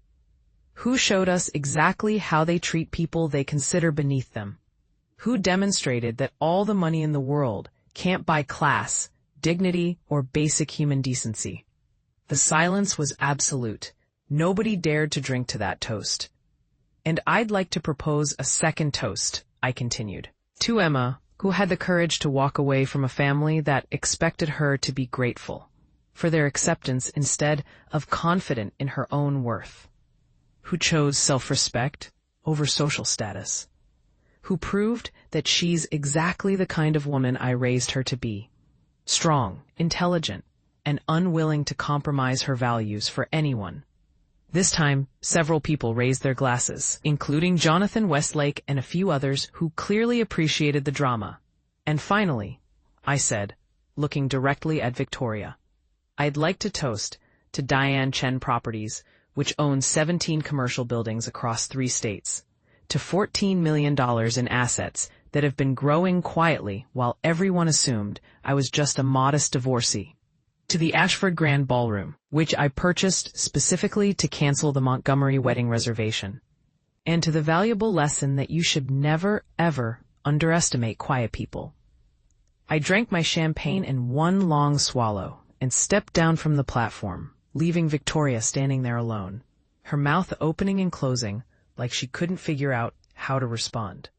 who showed us exactly how they treat people they consider beneath them, who demonstrated that all the money in the world can't buy class, dignity, or basic human decency." The silence was absolute. Nobody dared to drink to that toast. "And I'd like to propose a second toast," I continued, "to Emma, who had the courage to walk away from a family that expected her to be grateful for their acceptance instead of confident in her own worth, who chose self-respect over social status, who proved that she's exactly the kind of woman I raised her to be, strong, intelligent, and unwilling to compromise her values for anyone." This time, several people raised their glasses, including Jonathan Westlake and a few others who clearly appreciated the drama. "And finally," I said, looking directly at Victoria, "I'd like to toast to Diane Chen Properties, which owns 17 commercial buildings across 3 states, to $14 million in assets that have been growing quietly while everyone assumed I was just a modest divorcee. To the Ashford Grand Ballroom, which I purchased specifically to cancel the Montgomery wedding reservation. And to the valuable lesson that you should never, ever underestimate quiet people. I drank my champagne in one long swallow and stepped down from the platform, leaving Victoria standing there alone, her mouth opening and closing like she couldn't figure out how to respond.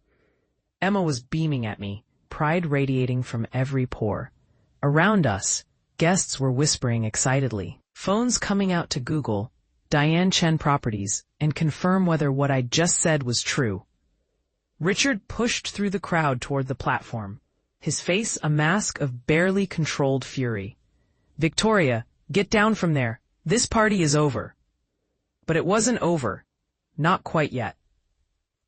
Emma was beaming at me, pride radiating from every pore. Around us, guests were whispering excitedly, phones coming out to Google Diane Chen Properties and confirm whether what I just said was true. Richard pushed through the crowd toward the platform, his face a mask of barely controlled fury. Victoria, get down from there. This party is over. But it wasn't over. Not quite yet.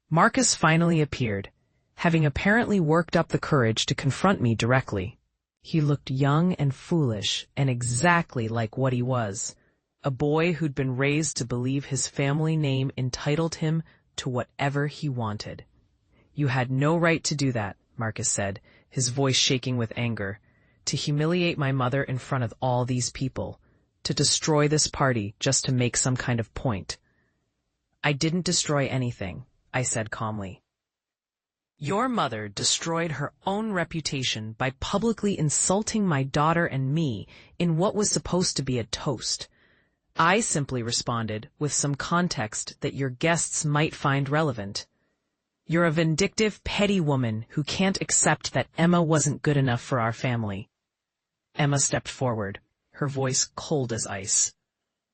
Marcus finally appeared, having apparently worked up the courage to confront me directly. He looked young and foolish and exactly like what he was. A boy who'd been raised to believe his family name entitled him to whatever he wanted. You had no right to do that, Marcus said, his voice shaking with anger. To humiliate my mother in front of all these people. To destroy this party just to make some kind of point. I didn't destroy anything, I said calmly. Your mother destroyed her own reputation by publicly insulting my daughter and me in what was supposed to be a toast. I simply responded with some context that your guests might find relevant. You're a vindictive, petty woman who can't accept that Emma wasn't good enough for our family. Emma stepped forward, her voice cold as ice.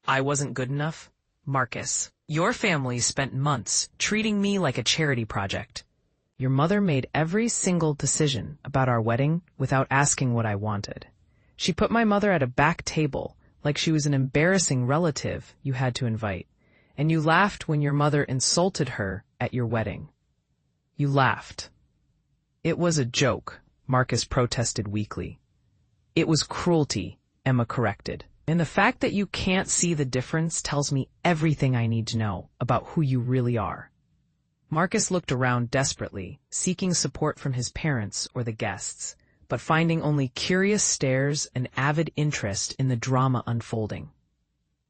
I wasn't good enough? Marcus, your family spent months treating me like a charity project. Your mother made every single decision about our wedding without asking what I wanted. She put my mother at a back table, like she was an embarrassing relative you had to invite, and you laughed when your mother insulted her at your wedding. You laughed. It was a joke, Marcus protested weakly. It was cruelty, Emma corrected. And the fact that you can't see the difference tells me everything I need to know about who you really are. Marcus looked around desperately, seeking support from his parents or the guests, but finding only curious stares and avid interest in the drama unfolding.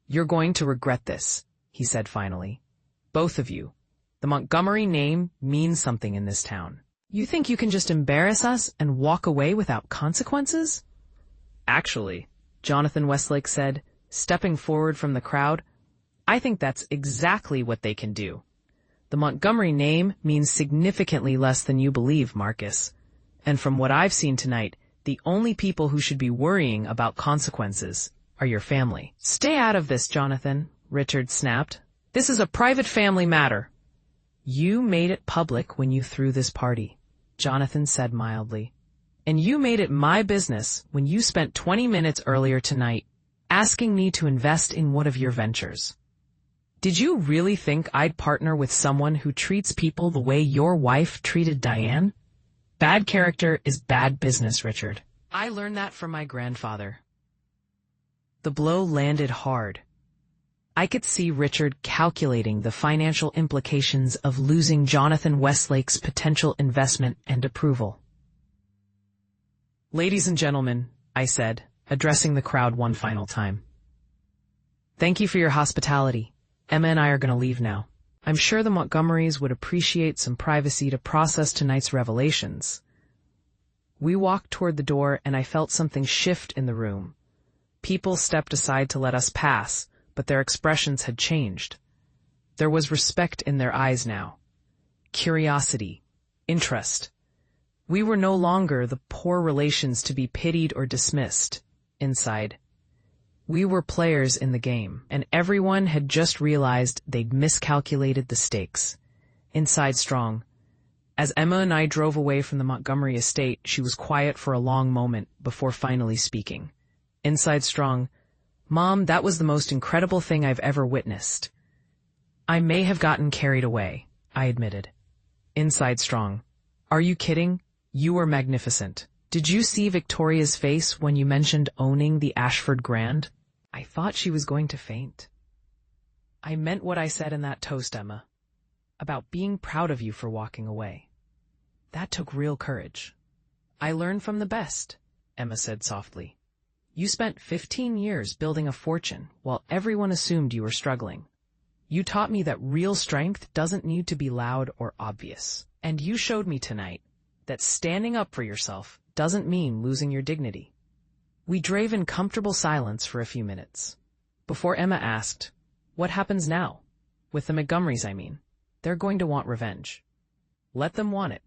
You're going to regret this, he said finally. Both of you. The Montgomery name means something in this town. You think you can just embarrass us and walk away without consequences? Actually, Jonathan Westlake said, stepping forward from the crowd, I think that's exactly what they can do. The Montgomery name means significantly less than you believe, Marcus. And from what I've seen tonight, the only people who should be worrying about consequences are your family. Stay out of this, Jonathan, Richard snapped. This is a private family matter. You made it public when you threw this party, Jonathan said mildly. And you made it my business when you spent 20 minutes earlier tonight asking me to invest in one of your ventures. Did you really think I'd partner with someone who treats people the way your wife treated Diane? Bad character is bad business, Richard. I learned that from my grandfather. The blow landed hard. I could see Richard calculating the financial implications of losing Jonathan Westlake's potential investment and approval. Ladies and gentlemen, I said, addressing the crowd one final time. Thank you for your hospitality. Emma and I are going to leave now. I'm sure the Montgomerys would appreciate some privacy to process tonight's revelations. We walked toward the door and I felt something shift in the room. People stepped aside to let us pass, but their expressions had changed. There was respect in their eyes now. Curiosity. Interest. We were no longer the poor relations to be pitied or dismissed. Inside. We were players in the game, and everyone had just realized they'd miscalculated the stakes. Inside strong. As Emma and I drove away from the Montgomery estate, she was quiet for a long moment before finally speaking. Inside strong. Mom, that was the most incredible thing I've ever witnessed. I may have gotten carried away, I admitted. Inside strong. Are you kidding? You were magnificent. Did you see Victoria's face when you mentioned owning the Ashford Grand? I thought she was going to faint. I meant what I said in that toast, Emma, about being proud of you for walking away. That took real courage. I learned from the best, Emma said softly. You spent 15 years building a fortune while everyone assumed you were struggling. You taught me that real strength doesn't need to be loud or obvious. And you showed me tonight that standing up for yourself doesn't mean losing your dignity. We drave in comfortable silence for a few minutes before Emma asked, "What happens now? With the Montgomerys, I mean. They're going to want revenge." "Let them want it,"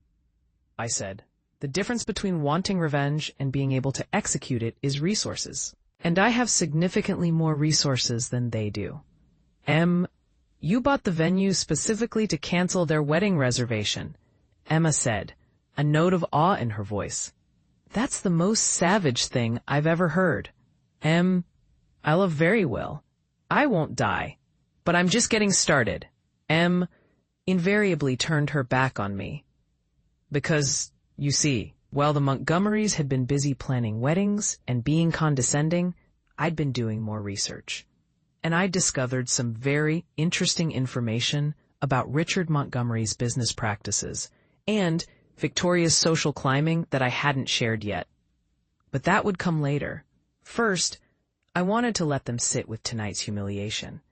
I said. "The difference between wanting revenge and being able to execute it is resources. And I have significantly more resources than they do. You bought the venue specifically to cancel their wedding reservation," Emma said, a note of awe in her voice. "That's the most savage thing I've ever heard. I love very well. I won't die. But I'm just getting started." Invariably turned her back on me. Because, you see, while the Montgomerys had been busy planning weddings and being condescending, I'd been doing more research. And I discovered some very interesting information about Richard Montgomery's business practices and Victoria's social climbing that I hadn't shared yet. But that would come later. First, I wanted to let them sit with tonight's humiliation.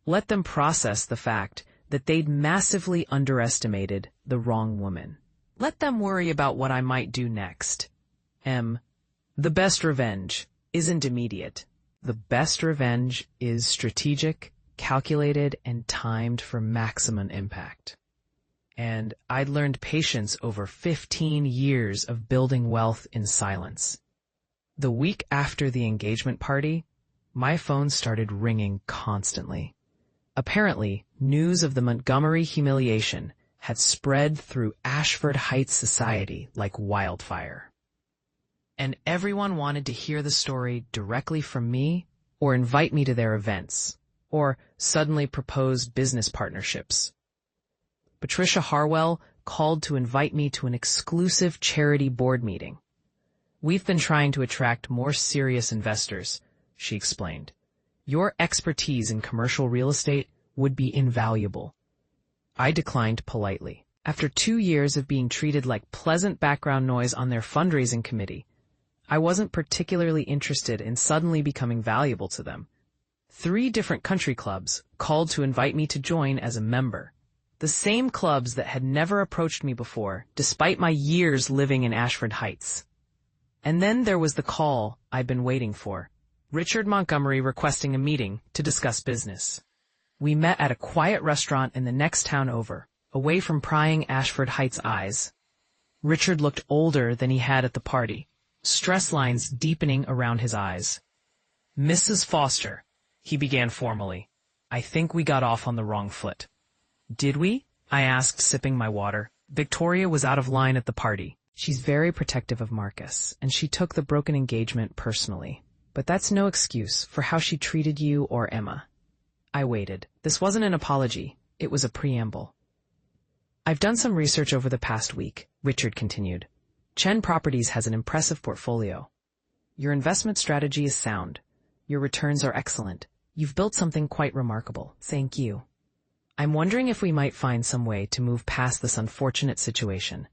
Let them process the fact that they'd massively underestimated the wrong woman. Let them worry about what I might do next. The best revenge isn't immediate. The best revenge is strategic, calculated, and timed for maximum impact. And I'd learned patience over 15 years of building wealth in silence. The week after the engagement party, my phone started ringing constantly. Apparently, news of the Montgomery humiliation had spread through Ashford Heights society like wildfire. And everyone wanted to hear the story directly from me, or invite me to their events, or suddenly propose business partnerships. Patricia Harwell called to invite me to an exclusive charity board meeting. "We've been trying to attract more serious investors," she explained. "Your expertise in commercial real estate would be invaluable." I declined politely. After 2 years of being treated like pleasant background noise on their fundraising committee, I wasn't particularly interested in suddenly becoming valuable to them. 3 different country clubs called to invite me to join as a member. The same clubs that had never approached me before, despite my years living in Ashford Heights. And then there was the call I'd been waiting for. Richard Montgomery requesting a meeting to discuss business. We met at a quiet restaurant in the next town over, away from prying Ashford Heights eyes. Richard looked older than he had at the party, stress lines deepening around his eyes. "Mrs. Foster," he began formally, "I think we got off on the wrong foot." "Did we?" I asked, sipping my water. Victoria was out of line at the party. She's very protective of Marcus, and she took the broken engagement personally. But that's no excuse for how she treated you or Emma. I waited. This wasn't an apology. It was a preamble. "I've done some research over the past week," Richard continued. "Chen Properties has an impressive portfolio. Your investment strategy is sound. Your returns are excellent. You've built something quite remarkable. Thank you. I'm wondering if we might find some way to move past this unfortunate situation.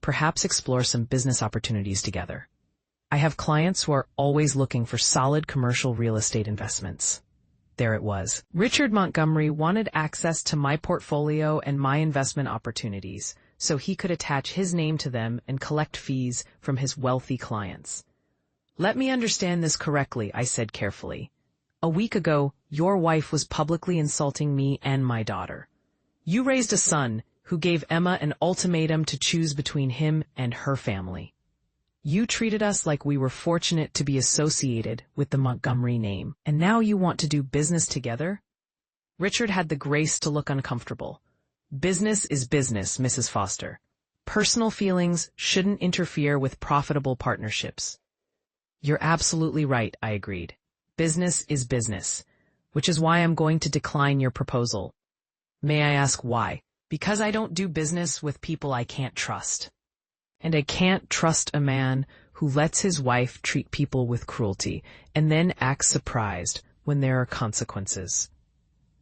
Perhaps explore some business opportunities together. I have clients who are always looking for solid commercial real estate investments." There it was. Richard Montgomery wanted access to my portfolio and my investment opportunities, so he could attach his name to them and collect fees from his wealthy clients. "Let me understand this correctly," I said carefully. "A week ago, your wife was publicly insulting me and my daughter. You raised a son who gave Emma an ultimatum to choose between him and her family. You treated us like we were fortunate to be associated with the Montgomery name, and now you want to do business together?" Richard had the grace to look uncomfortable. "Business is business, Mrs. Foster. Personal feelings shouldn't interfere with profitable partnerships." "You're absolutely right," I agreed. "Business is business, which is why I'm going to decline your proposal." "May I ask why?" "Because I don't do business with people I can't trust. And I can't trust a man who lets his wife treat people with cruelty and then acts surprised when there are consequences.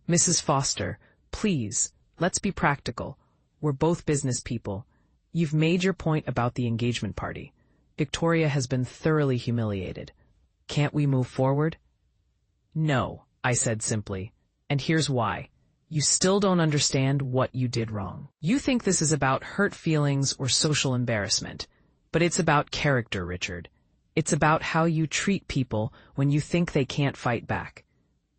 Mrs. Foster, please, let's be practical. We're both business people. You've made your point about the engagement party. Victoria has been thoroughly humiliated. Can't we move forward? No, I said simply, and here's why. You still don't understand what you did wrong. You think this is about hurt feelings or social embarrassment, but it's about character, Richard. It's about how you treat people when you think they can't fight back.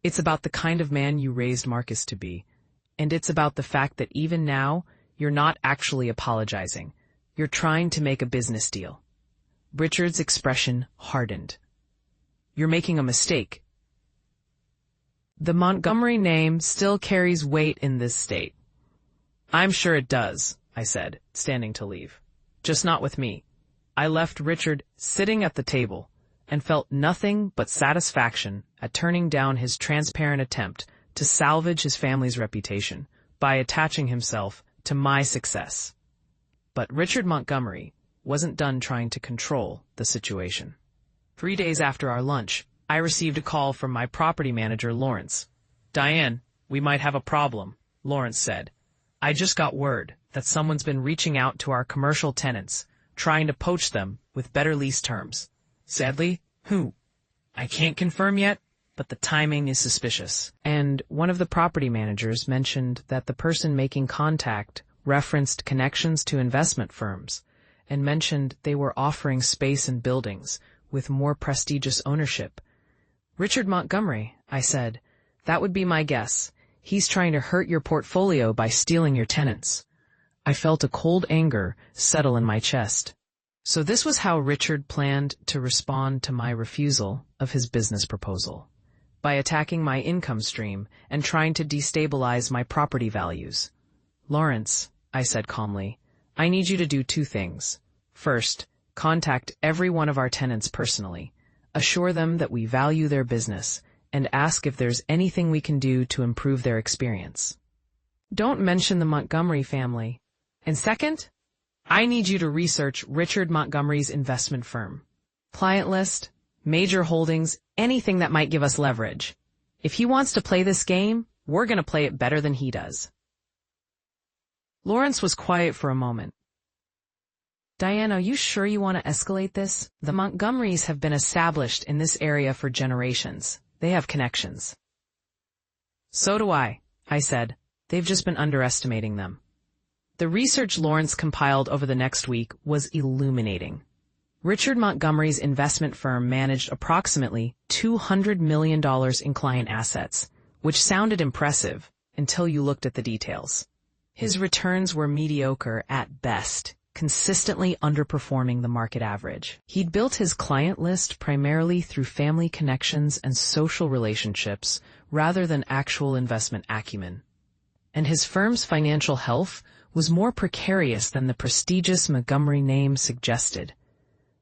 It's about the kind of man you raised Marcus to be, and it's about the fact that even now, you're not actually apologizing. You're trying to make a business deal. Richard's expression hardened. You're making a mistake. The Montgomery name still carries weight in this state. I'm sure it does, I said, standing to leave. Just not with me. I left Richard sitting at the table and felt nothing but satisfaction at turning down his transparent attempt to salvage his family's reputation by attaching himself to my success. But Richard Montgomery wasn't done trying to control the situation. 3 days after our lunch, I received a call from my property manager, Lawrence. Diane, we might have a problem, Lawrence said. I just got word that someone's been reaching out to our commercial tenants, trying to poach them with better lease terms. Sadly, who? I can't confirm yet, but the timing is suspicious. And one of the property managers mentioned that the person making contact referenced connections to investment firms and mentioned they were offering space and buildings with more prestigious ownership. Richard Montgomery, I said. That would be my guess. He's trying to hurt your portfolio by stealing your tenants. I felt a cold anger settle in my chest. So this was how Richard planned to respond to my refusal of his business proposal, by attacking my income stream and trying to destabilize my property values. Lawrence, I said calmly, I need you to do 2 things. First, contact every one of our tenants personally, assure them that we value their business, and ask if there's anything we can do to improve their experience. Don't mention the Montgomery family. And second, I need you to research Richard Montgomery's investment firm. Client list, major holdings, anything that might give us leverage. If he wants to play this game, we're going to play it better than he does. Lawrence was quiet for a moment. Diane, are you sure you want to escalate this? The Montgomerys have been established in this area for generations. They have connections. So do I said. They've just been underestimating them. The research Lawrence compiled over the next week was illuminating. Richard Montgomery's investment firm managed approximately $200 million in client assets, which sounded impressive until you looked at the details. His returns were mediocre at best, consistently underperforming the market average. He'd built his client list primarily through family connections and social relationships rather than actual investment acumen. And his firm's financial health was more precarious than the prestigious Montgomery name suggested.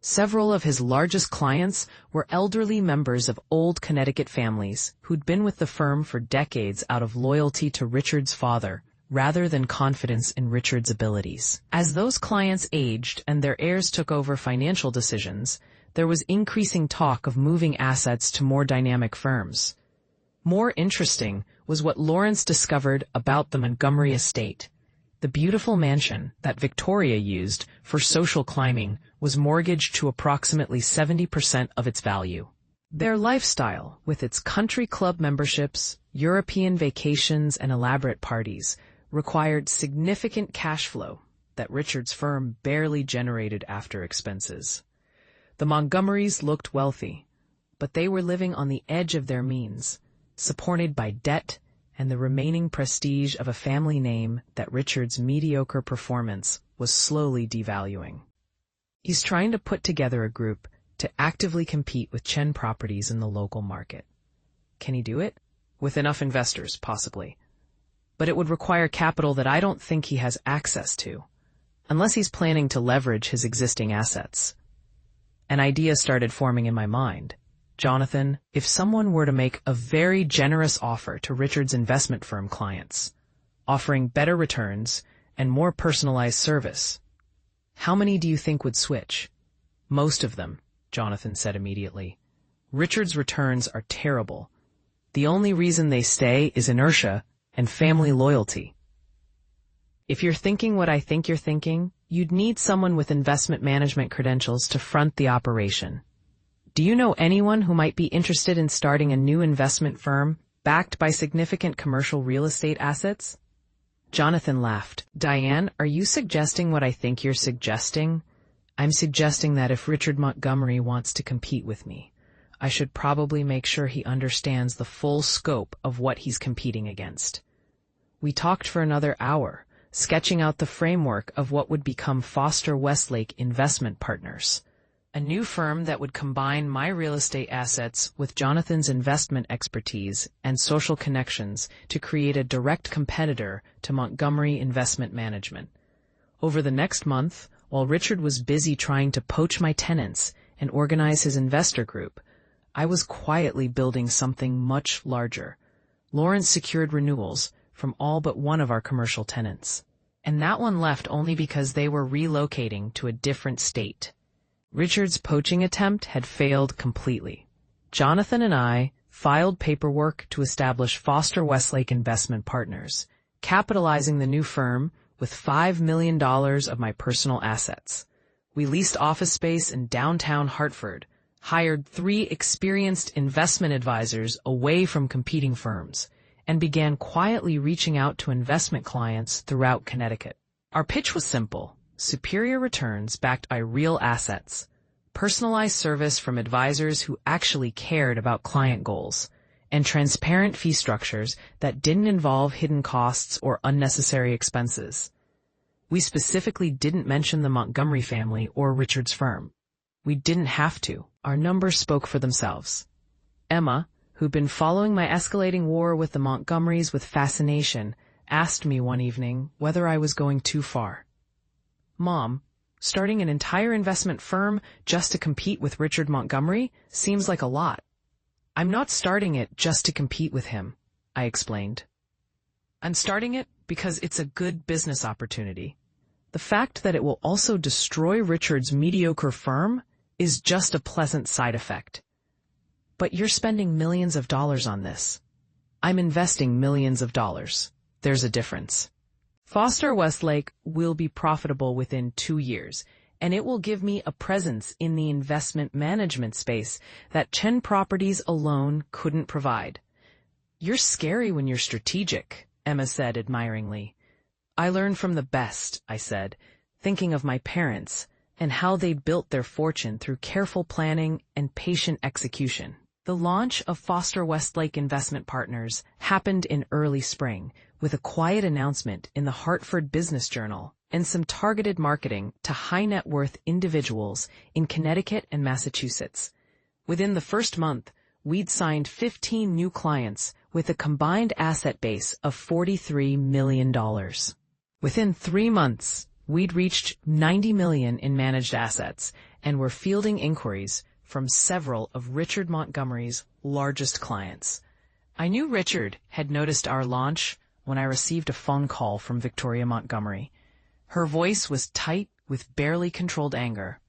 Several of his largest clients were elderly members of old Connecticut families who'd been with the firm for decades out of loyalty to Richard's father, rather than confidence in Richard's abilities. As those clients aged and their heirs took over financial decisions, there was increasing talk of moving assets to more dynamic firms. More interesting was what Lawrence discovered about the Montgomery estate. The beautiful mansion that Victoria used for social climbing was mortgaged to approximately 70% of its value. Their lifestyle, with its country club memberships, European vacations, and elaborate parties, required significant cash flow that Richard's firm barely generated after expenses. The Montgomerys looked wealthy, but they were living on the edge of their means, supported by debt and the remaining prestige of a family name that Richard's mediocre performance was slowly devaluing. He's trying to put together a group to actively compete with Chen Properties in the local market. Can he do it? With enough investors, possibly. But it would require capital that I don't think he has access to, unless he's planning to leverage his existing assets. An idea started forming in my mind. Jonathan, if someone were to make a very generous offer to Richard's investment firm clients, offering better returns and more personalized service, how many do you think would switch? Most of them, Jonathan said immediately. Richard's returns are terrible. The only reason they stay is inertia and family loyalty. If you're thinking what I think you're thinking, you'd need someone with investment management credentials to front the operation. Do you know anyone who might be interested in starting a new investment firm backed by significant commercial real estate assets? Jonathan laughed. Diane, are you suggesting what I think you're suggesting? I'm suggesting that if Richard Montgomery wants to compete with me, I should probably make sure he understands the full scope of what he's competing against. We talked for another hour, sketching out the framework of what would become Foster Westlake Investment Partners, a new firm that would combine my real estate assets with Jonathan's investment expertise and social connections to create a direct competitor to Montgomery Investment Management. Over the next month, while Richard was busy trying to poach my tenants and organize his investor group, I was quietly building something much larger. Lawrence secured renewals from all but one of our commercial tenants, and that one left only because they were relocating to a different state. Richard's poaching attempt had failed completely. Jonathan and I filed paperwork to establish Foster Westlake Investment Partners, capitalizing the new firm with $5 million of my personal assets. We leased office space in downtown Hartford, hired 3 experienced investment advisors away from competing firms, and began quietly reaching out to investment clients throughout Connecticut. Our pitch was simple: superior returns backed by real assets, personalized service from advisors who actually cared about client goals, and transparent fee structures that didn't involve hidden costs or unnecessary expenses. We specifically didn't mention the Montgomery family or Richard's firm. We didn't have to. Our numbers spoke for themselves. Emma, who'd been following my escalating war with the Montgomerys with fascination, asked me one evening whether I was going too far. Mom, starting an entire investment firm just to compete with Richard Montgomery seems like a lot. I'm not starting it just to compete with him, I explained. I'm starting it because it's a good business opportunity. The fact that it will also destroy Richard's mediocre firm is just a pleasant side effect. But you're spending millions of dollars on this. I'm investing millions of dollars. There's a difference. Foster Westlake will be profitable within 2 years, and it will give me a presence in the investment management space that Chen Properties alone couldn't provide. You're scary when you're strategic, Emma said admiringly. I learned from the best, I said, thinking of my parents and how they built their fortune through careful planning and patient execution. The launch of Foster Westlake Investment Partners happened in early spring, with a quiet announcement in the Hartford Business Journal and some targeted marketing to high-net-worth individuals in Connecticut and Massachusetts. Within the first month, we'd signed 15 new clients with a combined asset base of $43 million. Within 3 months, we'd reached $90 million in managed assets and were fielding inquiries from several of Richard Montgomery's largest clients. I knew Richard had noticed our launch when I received a phone call from Victoria Montgomery. Her voice was tight with barely controlled anger.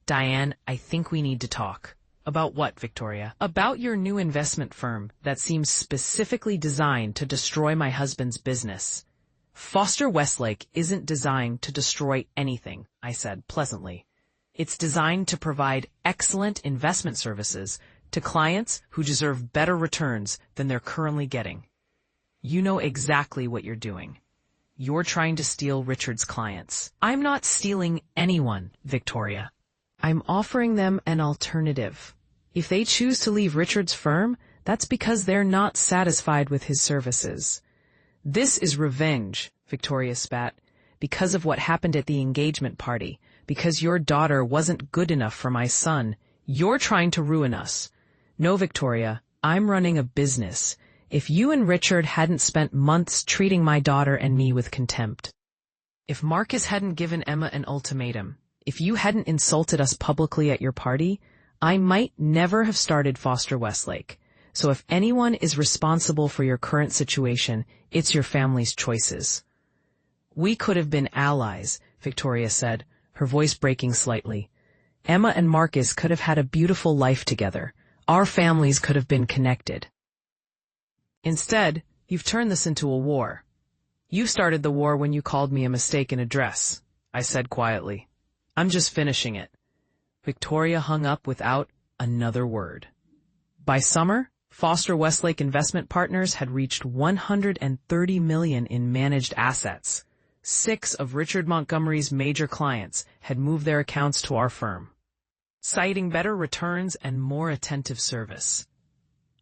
Diane, I think we need to talk. About what, Victoria? About your new investment firm that seems specifically designed to destroy my husband's business. Foster Westlake isn't designed to destroy anything, I said pleasantly. It's designed to provide excellent investment services to clients who deserve better returns than they're currently getting. You know exactly what you're doing. You're trying to steal Richard's clients. I'm not stealing anyone, Victoria. I'm offering them an alternative. If they choose to leave Richard's firm, that's because they're not satisfied with his services. This is revenge, Victoria spat, because of what happened at the engagement party, because your daughter wasn't good enough for my son. You're trying to ruin us. No, Victoria, I'm running a business. If you and Richard hadn't spent months treating my daughter and me with contempt, if Marcus hadn't given Emma an ultimatum, if you hadn't insulted us publicly at your party, I might never have started Foster Westlake. So if anyone is responsible for your current situation, it's your family's choices. We could have been allies, Victoria said, her voice breaking slightly. Emma and Marcus could have had a beautiful life together. Our families could have been connected. Instead, you've turned this into a war. You started the war when you called me a mistaken address, I said quietly. I'm just finishing it. Victoria hung up without another word. By summer, Foster Westlake Investment Partners had reached $130 million in managed assets. 6 of Richard Montgomery's major clients had moved their accounts to our firm, citing better returns and more attentive service.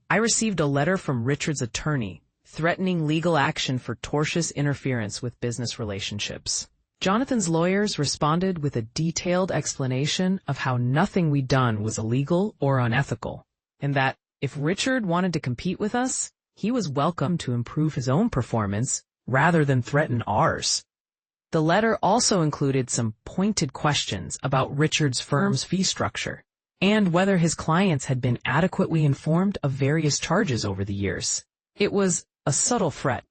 I received a letter from Richard's attorney threatening legal action for tortious interference with business relationships. Jonathan's lawyers responded with a detailed explanation of how nothing we'd done was illegal or unethical, and that if Richard wanted to compete with us, he was welcome to improve his own performance rather than threaten ours. The letter also included some pointed questions about Richard's firm's fee structure and whether his clients had been adequately informed of various charges over the years. It was a subtle threat.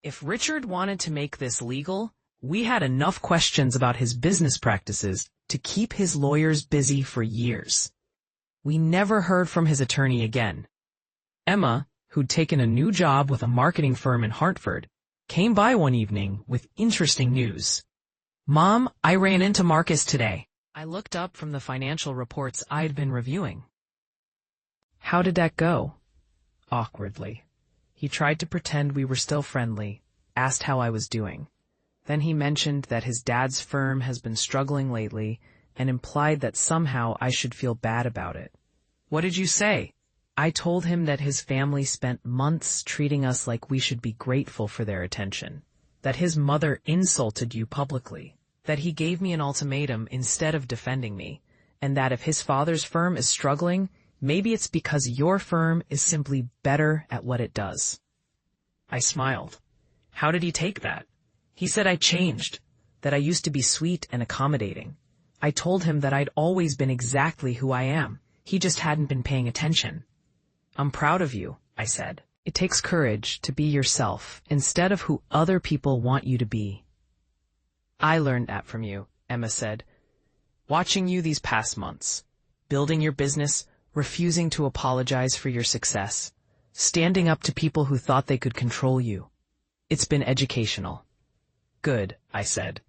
If Richard wanted to make this legal, we had enough questions about his business practices to keep his lawyers busy for years. We never heard from his attorney again. Emma, who'd taken a new job with a marketing firm in Hartford, came by one evening with interesting news. "Mom, I ran into Marcus today." I looked up from the financial reports I'd been reviewing. "How did that go?" Awkwardly. He tried to pretend we were still friendly, asked how I was doing. Then he mentioned that his dad's firm has been struggling lately and implied that somehow I should feel bad about it. "What did you say?" I told him that his family spent months treating us like we should be grateful for their attention, that his mother insulted you publicly, that he gave me an ultimatum instead of defending me, and that if his father's firm is struggling, maybe it's because your firm is simply better at what it does. I smiled. How did he take that? He said I changed, that I used to be sweet and accommodating. I told him that I'd always been exactly who I am. He just hadn't been paying attention. "I'm proud of you," I said. "It takes courage to be yourself instead of who other people want you to be." "I learned that from you," Emma said. "Watching you these past months, building your business, refusing to apologize for your success, standing up to people who thought they could control you. It's been educational." "Good," I said,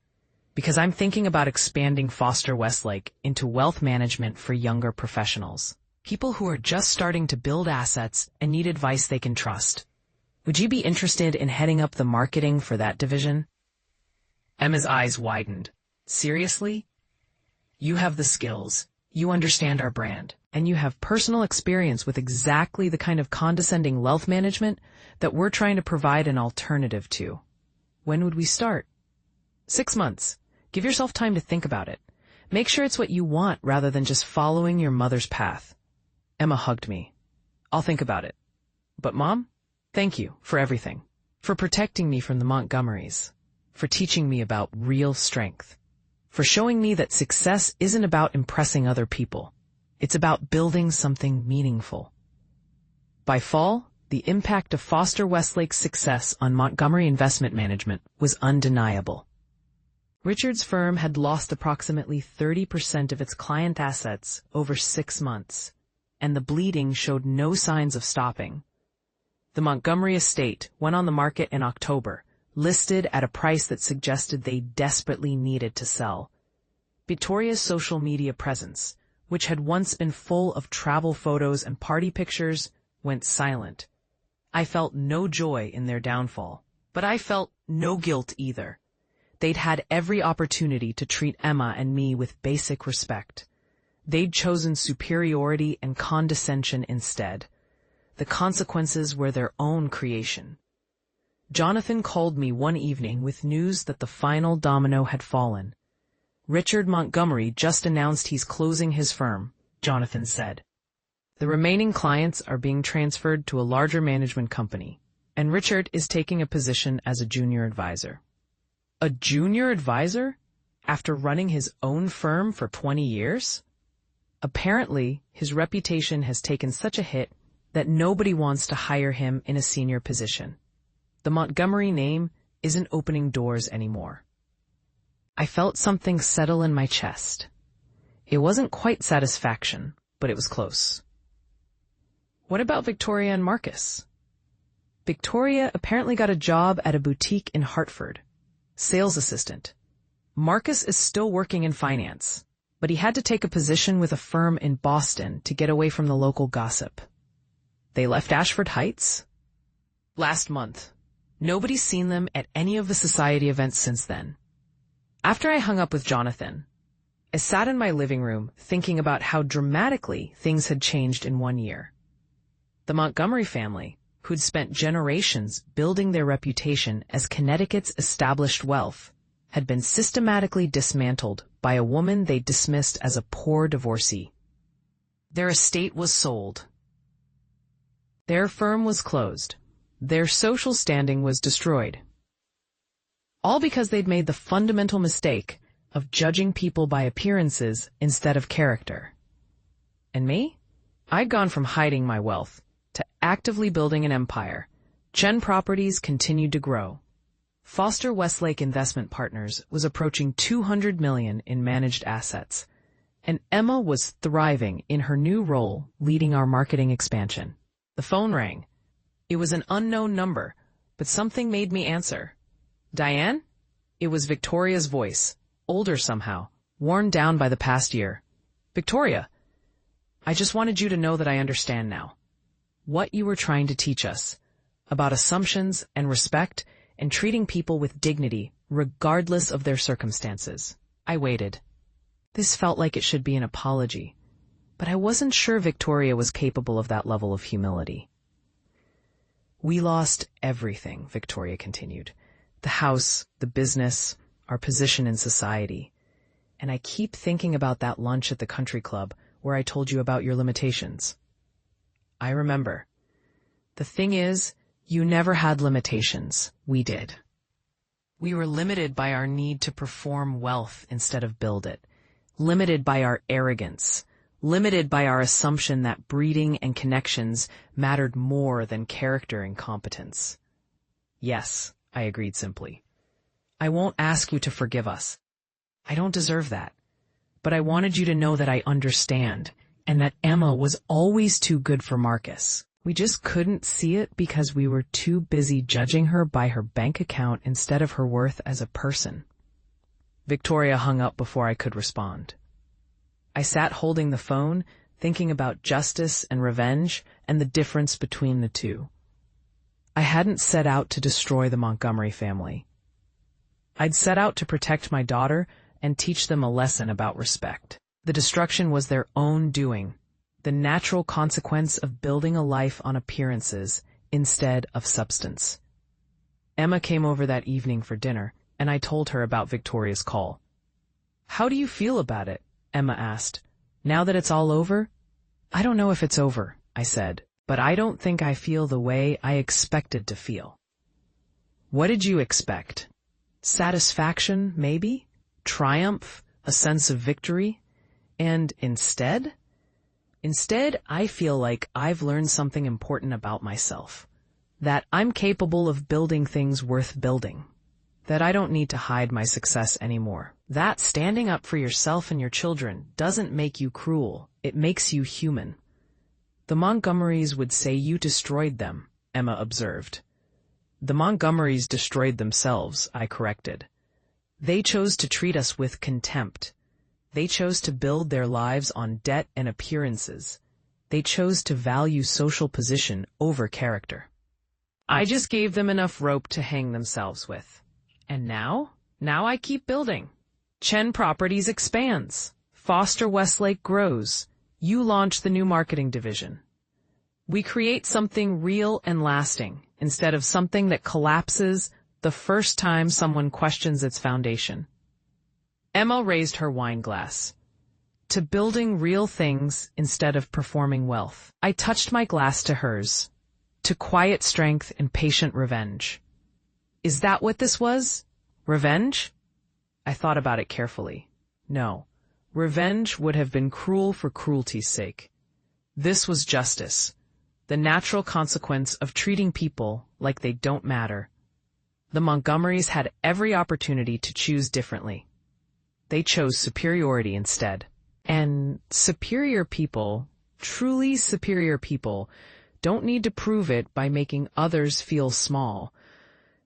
"because I'm thinking about expanding Foster Westlake into wealth management for younger professionals, people who are just starting to build assets and need advice they can trust. Would you be interested in heading up the marketing for that division?" Emma's eyes widened. "Seriously? You have the skills, you understand our brand, and you have personal experience with exactly the kind of condescending wealth management that we're trying to provide an alternative to. When would we start?" 6 months. Give yourself time to think about it. Make sure it's what you want rather than just following your mother's path." Emma hugged me. "I'll think about it. But Mom, thank you for everything. For protecting me from the Montgomerys. For teaching me about real strength. For showing me that success isn't about impressing other people. It's about building something meaningful." By fall, the impact of Foster Westlake's success on Montgomery Investment Management was undeniable. Richard's firm had lost approximately 30% of its client assets over 6 months, and the bleeding showed no signs of stopping. The Montgomery estate went on the market in October, listed at a price that suggested they desperately needed to sell. Victoria's social media presence, which had once been full of travel photos and party pictures, went silent. I felt no joy in their downfall, but I felt no guilt either. They'd had every opportunity to treat Emma and me with basic respect. They'd chosen superiority and condescension instead. The consequences were their own creation. Jonathan called me one evening with news that the final domino had fallen. "Richard Montgomery just announced he's closing his firm," Jonathan said. "The remaining clients are being transferred to a larger management company, and Richard is taking a position as a junior advisor." A junior advisor? After running his own firm for 20 years? Apparently, his reputation has taken such a hit that nobody wants to hire him in a senior position. The Montgomery name isn't opening doors anymore. I felt something settle in my chest. It wasn't quite satisfaction, but it was close. What about Victoria and Marcus? Victoria apparently got a job at a boutique in Hartford. Sales assistant. Marcus is still working in finance. but he had to take a position with a firm in Boston to get away from the local gossip. They left Ashford Heights last month. Nobody's seen them at any of the society events since then. After I hung up with Jonathan, I sat in my living room thinking about how dramatically things had changed in 1 year. The Montgomery family, who'd spent generations building their reputation as Connecticut's established wealth, had been systematically dismantled by a woman they dismissed as a poor divorcee. Their estate was sold. Their firm was closed. Their social standing was destroyed. All because they'd made the fundamental mistake of judging people by appearances instead of character. And me? I'd gone from hiding my wealth to actively building an empire. Chen Properties continued to grow. Foster Westlake Investment Partners was approaching $200 million in managed assets, and Emma was thriving in her new role leading our marketing expansion. The phone rang. It was an unknown number, but something made me answer. Diane? It was Victoria's voice, older somehow, worn down by the past year. Victoria, I just wanted you to know that I understand now. What you were trying to teach us about assumptions and respect and treating people with dignity regardless of their circumstances. I waited. This felt like it should be an apology, but I wasn't sure Victoria was capable of that level of humility. We lost everything, Victoria continued. The house, the business, our position in society. And I keep thinking about that lunch at the country club where I told you about your limitations. I remember. The thing is, you never had limitations. We did. We were limited by our need to perform wealth instead of build it. Limited by our arrogance. Limited by our assumption that breeding and connections mattered more than character and competence. Yes, I agreed simply. I won't ask you to forgive us. I don't deserve that. But I wanted you to know that I understand, and that Emma was always too good for Marcus. We just couldn't see it because we were too busy judging her by her bank account instead of her worth as a person. Victoria hung up before I could respond. I sat holding the phone, thinking about justice and revenge and the difference between the two. I hadn't set out to destroy the Montgomery family. I'd set out to protect my daughter and teach them a lesson about respect. The destruction was their own doing, the natural consequence of building a life on appearances instead of substance. Emma came over that evening for dinner, and I told her about Victoria's call. "How do you feel about it?" Emma asked. "Now that it's all over?" "I don't know if it's over," I said, "but I don't think I feel the way I expected to feel." "What did you expect? Satisfaction, maybe? Triumph? A sense of victory? And instead? Instead, I feel like I've learned something important about myself. That I'm capable of building things worth building. That I don't need to hide my success anymore. That standing up for yourself and your children doesn't make you cruel. It makes you human." "The Montgomerys would say you destroyed them," Emma observed. "The Montgomerys destroyed themselves," I corrected. "They chose to treat us with contempt. They chose to build their lives on debt and appearances. They chose to value social position over character. I just gave them enough rope to hang themselves with. And now I keep building. Chen Properties expands. Foster Westlake grows. You launch the new marketing division. We create something real and lasting instead of something that collapses the first time someone questions its foundation." Emma raised her wine glass. "To building real things instead of performing wealth." I touched my glass to hers. "To quiet strength and patient revenge." Is that what this was? Revenge? I thought about it carefully. No, revenge would have been cruel for cruelty's sake. This was justice, the natural consequence of treating people like they don't matter. The Montgomerys had every opportunity to choose differently. They chose superiority instead. And superior people, truly superior people, don't need to prove it by making others feel small.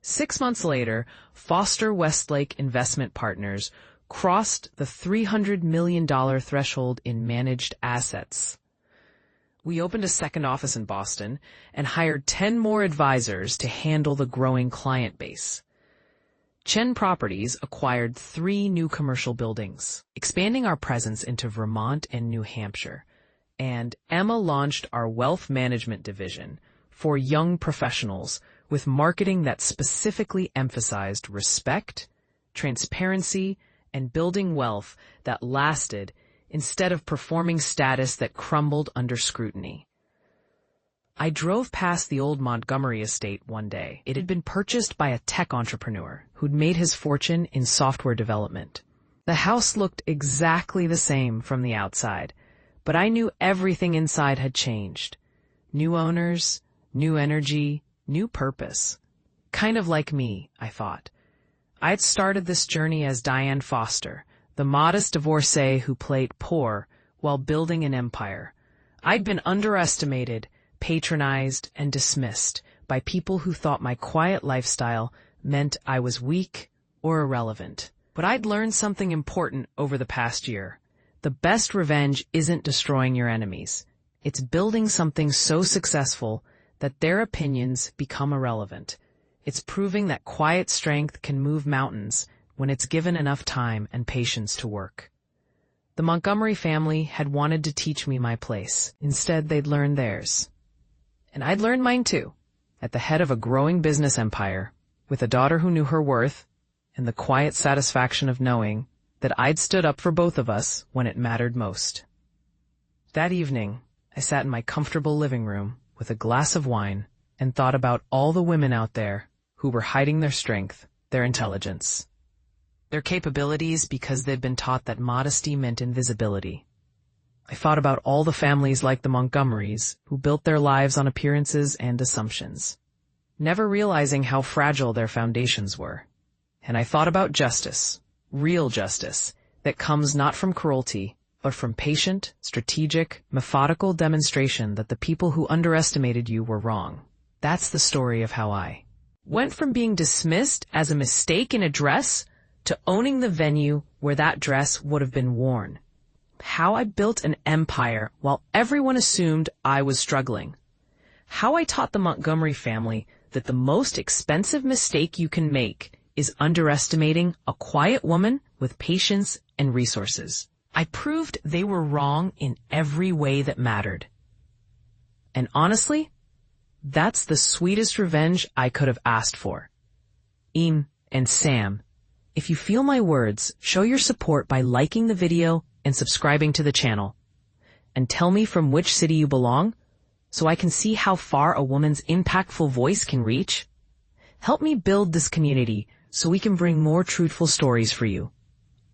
6 months later, Foster Westlake Investment Partners crossed the $300 million threshold in managed assets. We opened a second office in Boston and hired 10 more advisors to handle the growing client base. Chen Properties acquired 3 new commercial buildings, expanding our presence into Vermont and New Hampshire. And Emma launched our wealth management division for young professionals with marketing that specifically emphasized respect, transparency, and building wealth that lasted instead of performing status that crumbled under scrutiny. I drove past the old Montgomery estate one day. It had been purchased by a tech entrepreneur who'd made his fortune in software development. The house looked exactly the same from the outside, but I knew everything inside had changed. New owners, new energy, new purpose. Kind of like me, I thought. I'd started this journey as Diane Foster, the modest divorcee who played poor while building an empire. I'd been underestimated, patronized, and dismissed by people who thought my quiet lifestyle meant I was weak or irrelevant. But I'd learned something important over the past year. The best revenge isn't destroying your enemies. It's building something so successful that their opinions become irrelevant. It's proving that quiet strength can move mountains when it's given enough time and patience to work. The Montgomery family had wanted to teach me my place. Instead, they'd learned theirs. And I'd learned mine too, at the head of a growing business empire, with a daughter who knew her worth, and the quiet satisfaction of knowing that I'd stood up for both of us when it mattered most. That evening, I sat in my comfortable living room with a glass of wine and thought about all the women out there who were hiding their strength, their intelligence, their capabilities because they'd been taught that modesty meant invisibility. I thought about all the families like the Montgomerys who built their lives on appearances and assumptions, never realizing how fragile their foundations were. And I thought about justice, real justice, that comes not from cruelty, but from patient, strategic, methodical demonstration that the people who underestimated you were wrong. That's the story of how I went from being dismissed as a mistake in a dress to owning the venue where that dress would have been worn. How I built an empire while everyone assumed I was struggling. How I taught the Montgomery family that the most expensive mistake you can make is underestimating a quiet woman with patience and resources. I proved they were wrong in every way that mattered. And honestly, that's the sweetest revenge I could have asked for. Em and Sam, if you feel my words, show your support by liking the video and subscribing to the channel. And tell me from which city you belong, so I can see how far a woman's impactful voice can reach. Help me build this community so we can bring more truthful stories for you.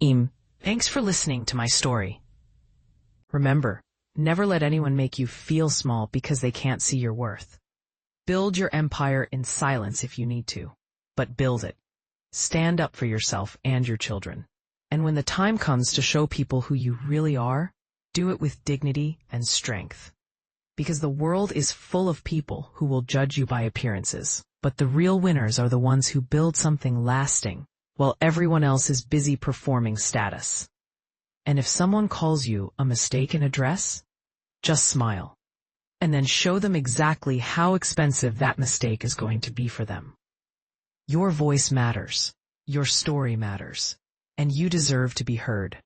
Em, thanks for listening to my story. Remember, never let anyone make you feel small because they can't see your worth. Build your empire in silence if you need to, but build it. Stand up for yourself and your children. And when the time comes to show people who you really are, do it with dignity and strength. Because the world is full of people who will judge you by appearances, but the real winners are the ones who build something lasting, while everyone else is busy performing status. And if someone calls you a mistake in a dress, just smile. And then show them exactly how expensive that mistake is going to be for them. Your voice matters, your story matters, and you deserve to be heard.